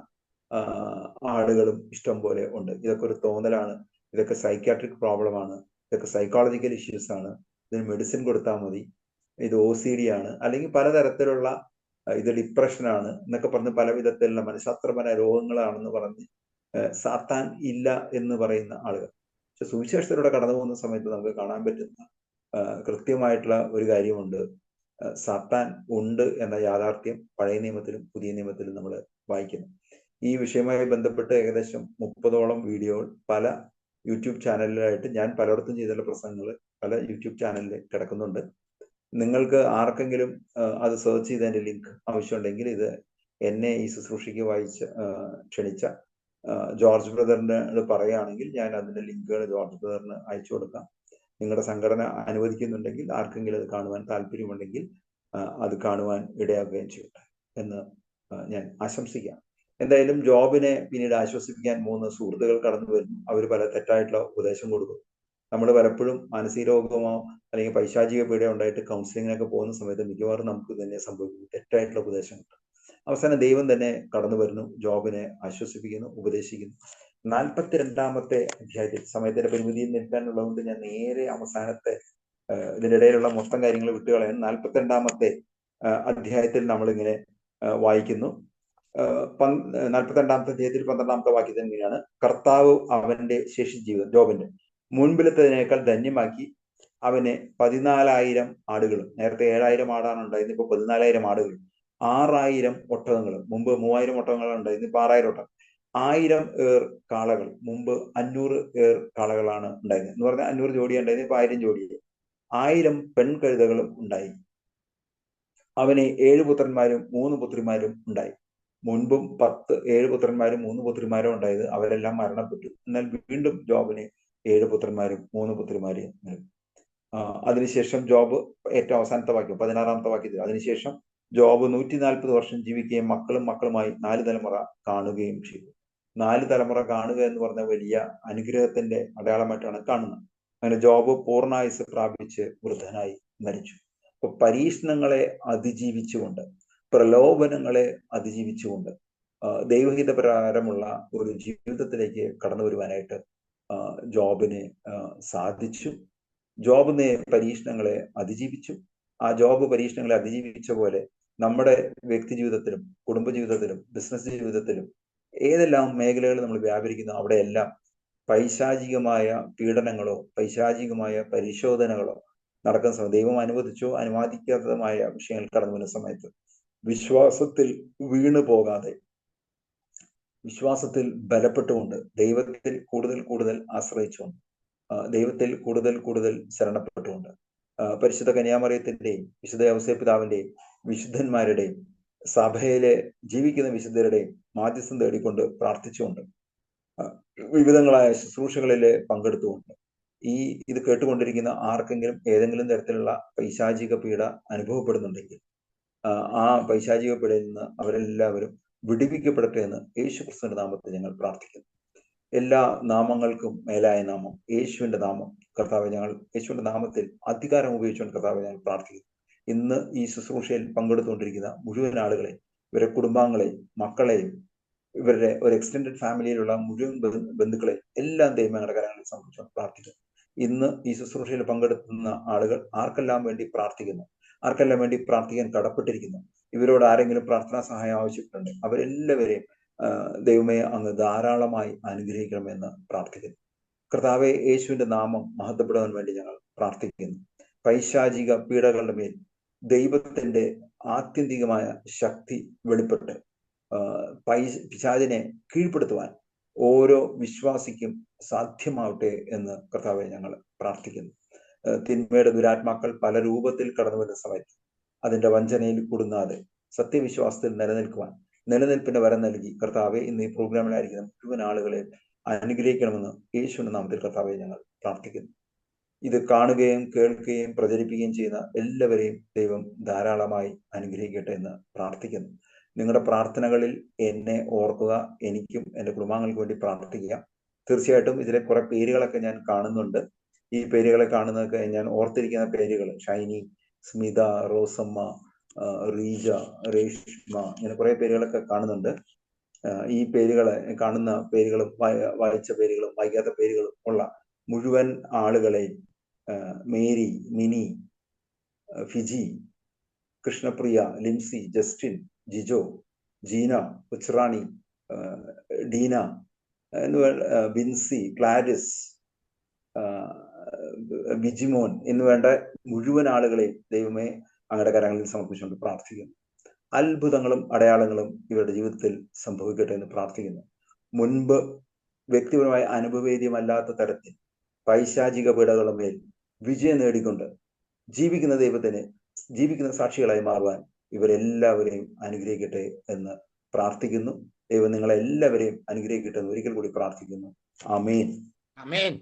ആളുകളും ഇഷ്ടം പോലെ ഉണ്ട്. ഇതൊക്കെ ഒരു തോന്നലാണ്, ഇതൊക്കെ സൈക്യാട്രിക് പ്രോബ്ലമാണ്, ഇതൊക്കെ സൈക്കോളജിക്കൽ ഇഷ്യൂസ് ആണ്, ഇതിന് മെഡിസിൻ കൊടുത്താൽ മതി, ഇത് OCD ആണ്, അല്ലെങ്കിൽ പലതരത്തിലുള്ള ഇത് ഡിപ്രഷനാണ് എന്നൊക്കെ പറഞ്ഞ് പല വിധത്തിലുള്ള മനഃശാസ്ത്രപരമായ രോഗങ്ങളാണെന്ന് പറഞ്ഞ് സാത്താൻ ഇല്ല എന്ന് പറയുന്ന ആളുകൾ. പക്ഷെ സുവിശേഷത്തിലൂടെ കടന്നു പോകുന്ന സമയത്ത് നമുക്ക് കാണാൻ പറ്റുന്ന കൃത്യമായിട്ടുള്ള ഒരു കാര്യമുണ്ട്. സാത്താൻ ഉണ്ട് എന്ന യാഥാർത്ഥ്യം പഴയ നിയമത്തിലും പുതിയ നിയമത്തിലും നമ്മൾ വായിക്കുന്നു. ഈ വിഷയവുമായി ബന്ധപ്പെട്ട് ഏകദേശം 30ഓളം വീഡിയോകൾ പല യൂട്യൂബ് ചാനലിലായിട്ട് ഞാൻ പലയിടത്തും ചെയ്തുള്ള പ്രസംഗങ്ങൾ പല യൂട്യൂബ് ചാനലിൽ കിടക്കുന്നുണ്ട്. നിങ്ങൾക്ക് ആർക്കെങ്കിലും അത് സെർച്ച് ചെയ്തതിന്റെ ലിങ്ക് ആവശ്യമുണ്ടെങ്കിൽ ഇത് എന്നെ ഈ ശുശ്രൂഷയ്ക്ക് ക്ഷണിച്ച ജോർജ് ബ്രദറിനോട് പറയുകയാണെങ്കിൽ ഞാൻ അതിന്റെ ലിങ്കുകൾ ജോർജ് ബ്രദറിന് അയച്ചു കൊടുക്കാം. നിങ്ങളുടെ സംഘടന അനുവദിക്കുന്നുണ്ടെങ്കിൽ ആർക്കെങ്കിലും അത് കാണുവാൻ താല്പര്യമുണ്ടെങ്കിൽ അത് കാണുവാൻ ഇടയാക്കുകയും ചെയ്യട്ടെ എന്ന് ഞാൻ ആശംസിക്കാം. എന്തായാലും ജോബിനെ പിന്നീട് ആശ്വസിപ്പിക്കാൻ 3 സുഹൃത്തുക്കൾ കടന്നു വരുന്നു. അവർ പല തെറ്റായിട്ടുള്ള ഉപദേശം കൊടുക്കും. നമ്മൾ പലപ്പോഴും മാനസിക രോഗമോ അല്ലെങ്കിൽ പൈശാചിക പീഡ ഉണ്ടായിട്ട് കൗൺസിലിങ്ങിനൊക്കെ പോകുന്ന സമയത്ത് മിക്കവാറും നമുക്ക് തന്നെ സംഭവിക്കുന്നു തെറ്റായിട്ടുള്ള ഉപദേശങ്ങൾ. അവസാനം ദൈവം തന്നെ കടന്നു വരുന്നു, ജോബിനെ ആശ്വസിപ്പിക്കുന്നു, ഉപദേശിക്കുന്നു. 42-ാമത്തെ അധ്യായത്തിൽ സമയത്തിന്റെ പരിമിതിയിൽ നിൽക്കാനുള്ളതുകൊണ്ട് ഞാൻ നേരെ അവസാനത്തെ ഇതിന്റെ ഇടയിലുള്ള മൊത്തം കാര്യങ്ങൾ വിട്ടുകളയാൻ 42-ാമത്തെ അധ്യായത്തിൽ നമ്മളിങ്ങനെ വായിക്കുന്നു. 42-ാമത്തെ അധ്യായത്തിൽ 12-ാമത്തെ വാക്യത്തിൽ ഇങ്ങനെയാണ്: കർത്താവ് അവന്റെ ശേഷിച്ച ജീവിതം ജോബിന്റെ മുൻപിലത്തതിനേക്കാൾ ധന്യമാക്കി അവന് 14,000 ആടുകളും, നേരത്തെ 7,000 ആടാണ് ഉണ്ടായിരുന്നത്, ഇപ്പൊ 14,000 ആടുകളും, 6,000 ഒട്ടകങ്ങളും, മുമ്പ് 3,000 ഒട്ടകങ്ങളാണ് ഉണ്ടായിരുന്നത്, ഇപ്പൊ 6,000 ഒട്ടകം, 1000 ഏർ കാളകൾ, മുമ്പ് 500 ഏർ കാളകളാണ് ഉണ്ടായിരുന്നത് എന്ന് പറഞ്ഞാൽ 500 ജോഡിയാണ് ഉണ്ടായിരുന്നത്, ഇപ്പൊ 1000 ജോഡിയായി, 1000 പെൺകഴുതകളും ഉണ്ടായി. അവന് 7 പുത്രന്മാരും 3 പുത്രിമാരും ഉണ്ടായി. മുൻപും 7 പുത്രന്മാരും 3 പുത്രിമാരും ഉണ്ടായത്, അവരെല്ലാം മരണപ്പെട്ടു. എന്നാൽ വീണ്ടും ജോബിന് 7 പുത്രന്മാരും 3 പുത്രിമാരെയും നൽകി. അതിനുശേഷം ജോബ്, ഏറ്റവും അവസാനത്തെ വാക്യം 16-ാമത്തെ വാക്യത്തിൽ, അതിനുശേഷം ജോബ് 140 വർഷം ജീവിക്കുകയും മക്കളുമായി 4 തലമുറ കാണുകയും ചെയ്തു. 4 തലമുറ കാണുക എന്ന് പറഞ്ഞ വലിയ അനുഗ്രഹത്തിന്റെ അടയാളമായിട്ടാണ് കാണുന്നത്. അങ്ങനെ ജോബ് പൂർണ്ണായുസ് പ്രാപിച്ച് വൃദ്ധനായി മരിച്ചു. അപ്പൊ പരീക്ഷണങ്ങളെ അതിജീവിച്ചുകൊണ്ട്, പ്രലോഭനങ്ങളെ അതിജീവിച്ചുകൊണ്ട് ദൈവഹിത പ്രകാരമുള്ള ഒരു ജീവിതത്തിലേക്ക് കടന്നു വരുവാനായിട്ട് ജോബിന് സാധിച്ചു. ജോബ് പരീക്ഷണങ്ങളെ അതിജീവിച്ചു. ആ ജോബ് പരീക്ഷണങ്ങളെ അതിജീവിച്ച പോലെ നമ്മുടെ വ്യക്തി ജീവിതത്തിലും കുടുംബജീവിതത്തിലും ബിസിനസ് ജീവിതത്തിലും ഏതെല്ലാം മേഖലകൾ നമ്മൾ വ്യാപരിക്കുന്നു അവിടെയെല്ലാം പൈശാചികമായ പീഡനങ്ങളോ പൈശാചികമായ പരിശോധനകളോ നടക്കുന്ന സമയത്ത്, ദൈവം അനുവദിച്ചോ അനുവാദിക്കാത്തതുമായ വിഷയങ്ങൾ കടന്നു വരുന്ന സമയത്ത് വിശ്വാസത്തിൽ വീണു പോകാതെ, വിശ്വാസത്തിൽ ബലപ്പെട്ടുകൊണ്ട്, ദൈവത്തിൽ കൂടുതൽ കൂടുതൽ ആശ്രയിച്ചുകൊണ്ട്, ദൈവത്തിൽ കൂടുതൽ കൂടുതൽ ശരണപ്പെട്ടുകൊണ്ട്, പരിശുദ്ധ കന്യാമറിയത്തിന്റെയും വിശുദ്ധ ഔസേപ്പ് പിതാവിന്റെയും വിശുദ്ധന്മാരുടെയും സഭയിലെ ജീവിക്കുന്ന വിശുദ്ധരുടെയും മാധ്യസ്ഥം തേടിക്കൊണ്ട് പ്രാർത്ഥിച്ചുകൊണ്ട്, വിവിധങ്ങളായ ശുശ്രൂഷകളിൽ പങ്കെടുത്തുകൊണ്ട്, ഇത് കേട്ടുകൊണ്ടിരിക്കുന്ന ആർക്കെങ്കിലും ഏതെങ്കിലും തരത്തിലുള്ള പൈശാചിക പീഡ അനുഭവപ്പെടുന്നുണ്ടെങ്കിൽ ആ പൈശാചിക പീഡയിൽ നിന്ന് അവരെല്ലാവരും വിടുവിക്കപ്പെടട്ടെ എന്ന് യേശുക്രിസ്തുവിന്റെ നാമത്തിൽ ഞങ്ങൾ പ്രാർത്ഥിക്കുന്നു. എല്ലാ നാമങ്ങൾക്കും മേലായ നാമം യേശുവിന്റെ നാമം. കർത്താവെ, ഞങ്ങൾ യേശുവിന്റെ നാമത്തിൽ അധികാരം ഉപയോഗിച്ചുകൊണ്ട് കർത്താവെ ഞങ്ങൾ പ്രാർത്ഥിക്കുന്നു. ഇന്ന് ഈ ശുശ്രൂഷയിൽ പങ്കെടുത്തുകൊണ്ടിരിക്കുന്ന മുഴുവൻ ആളുകളെയും, ഇവരുടെ കുടുംബാംഗങ്ങളെയും, മക്കളെയും, ഇവരുടെ ഒരു എക്സ്റ്റെൻഡഡ് ഫാമിലിയിലുള്ള മുഴുവൻ ബന്ധുക്കളെയും എല്ലാം ദൈവങ്ങളുടെ കരങ്ങളിൽ സമർപ്പിച്ചുകൊണ്ട് പ്രാർത്ഥിക്കുന്നു. ഇന്ന് ഈ ശുശ്രൂഷയിൽ പങ്കെടുക്കുന്ന ആളുകൾ ആർക്കെല്ലാം വേണ്ടി പ്രാർത്ഥിക്കുന്നു, ആർക്കെല്ലാം വേണ്ടി പ്രാർത്ഥിക്കാൻ കടപ്പെട്ടിരിക്കുന്നു, ഇവരോട് ആരെങ്കിലും പ്രാർത്ഥനാ സഹായം ആവശ്യപ്പെട്ടുണ്ട്, അവരെല്ലാവരെയും ദൈവമേ അങ്ങ് ധാരാളമായി അനുഗ്രഹിക്കണമെന്ന് പ്രാർത്ഥിക്കുന്നു. കർത്താവെ, യേശുവിന്റെ നാമം മഹത്വപ്പെടുവാൻ വേണ്ടി ഞങ്ങൾ പ്രാർത്ഥിക്കുന്നു. പൈശാചിക പീഡകളുടെ മേൽ ദൈവത്തിന്റെ ആത്യന്തികമായ ശക്തി വെളിപ്പെട്ട് പിശാചിനെ കീഴ്പ്പെടുത്തുവാൻ ഓരോ വിശ്വാസിക്കും സാധ്യമാവട്ടെ എന്ന് കർത്താവെ ഞങ്ങൾ പ്രാർത്ഥിക്കുന്നു. തിന്മയുടെ ദുരാത്മാക്കൾ പല രൂപത്തിൽ കടന്നു വരുന്ന സമയത്ത് അതിന്റെ വഞ്ചനയിൽ കുടുങ്ങാതെ സത്യവിശ്വാസത്തിൽ നിലനിൽപ്പിന്റെ വരം നൽകി കർത്താവെ ഇന്ന് ഈ പ്രോഗ്രാമിലായിരിക്കുന്ന മുഴുവൻ ആളുകളെ അനുഗ്രഹിക്കണമെന്ന് യേശുവിന്റെ നാമത്തിൽ കർത്താവെ ഞങ്ങൾ പ്രാർത്ഥിക്കുന്നു. ഇത് കാണുകയും കേൾക്കുകയും പ്രചരിപ്പിക്കുകയും ചെയ്യുന്ന എല്ലാവരെയും ദൈവം ധാരാളമായി അനുഗ്രഹിക്കട്ടെ എന്ന് പ്രാർത്ഥിക്കുന്നു. നിങ്ങളുടെ പ്രാർത്ഥനകളിൽ എന്നെ ഓർക്കുക, എനിക്കും എൻ്റെ കുടുംബാംഗങ്ങൾക്ക് വേണ്ടി പ്രാർത്ഥിക്കുക. തീർച്ചയായിട്ടും ഇതിലെ കുറെ പേരുകളൊക്കെ ഞാൻ കാണുന്നുണ്ട്. ഈ പേരുകളെ കാണുന്നതൊക്കെ ഞാൻ ഓർത്തിരിക്കുന്ന പേരുകൾ: ഷൈനി, സ്മിത, റോസമ്മ, റീജ, രേഷ്മ, ഇങ്ങനെ കുറെ പേരുകളൊക്കെ കാണുന്നുണ്ട്. ഈ പേരുകളെ കാണുന്ന പേരുകളും വായിച്ച പേരുകളും വായിക്കാത്ത പേരുകളും ഉള്ള മുഴുവൻ ആളുകളെയും, Mary, mini, Fiji, Krishnapriya, Limsy, Justin, Jijo, Jeena, ഉച്ച്റാണി, Deena, Binsi, Clarice, Bijimon എന്നുവേണ്ട മുഴുവൻ ആളുകളെയും ദൈവമേ അങ്ങയുടെ കരങ്ങളിൽ സമർപ്പിച്ചുകൊണ്ട് പ്രാർത്ഥിക്കുന്നു. അത്ഭുതങ്ങളും അടയാളങ്ങളും ഇവരുടെ ജീവിതത്തിൽ സംഭവിക്കട്ടെ എന്ന് പ്രാർത്ഥിക്കുന്നു. മുൻപ് വ്യക്തിപരമായ അനുഭവേദ്യമല്ലാത്ത തരത്തിൽ പൈശാചിക പീഡകളുടെ മേൽ വിജയം നേടിക്കൊണ്ട് ജീവിക്കുന്ന സാക്ഷികളായി മാറുവാൻ ഇവരെല്ലാവരെയും അനുഗ്രഹിക്കട്ടെ എന്ന് പ്രാർത്ഥിക്കുന്നു. ദൈവം നിങ്ങളെല്ലാവരെയും അനുഗ്രഹിക്കട്ടെ എന്ന് ഒരിക്കൽ കൂടി പ്രാർത്ഥിക്കുന്നു. ആമേൻ. ആമേൻ.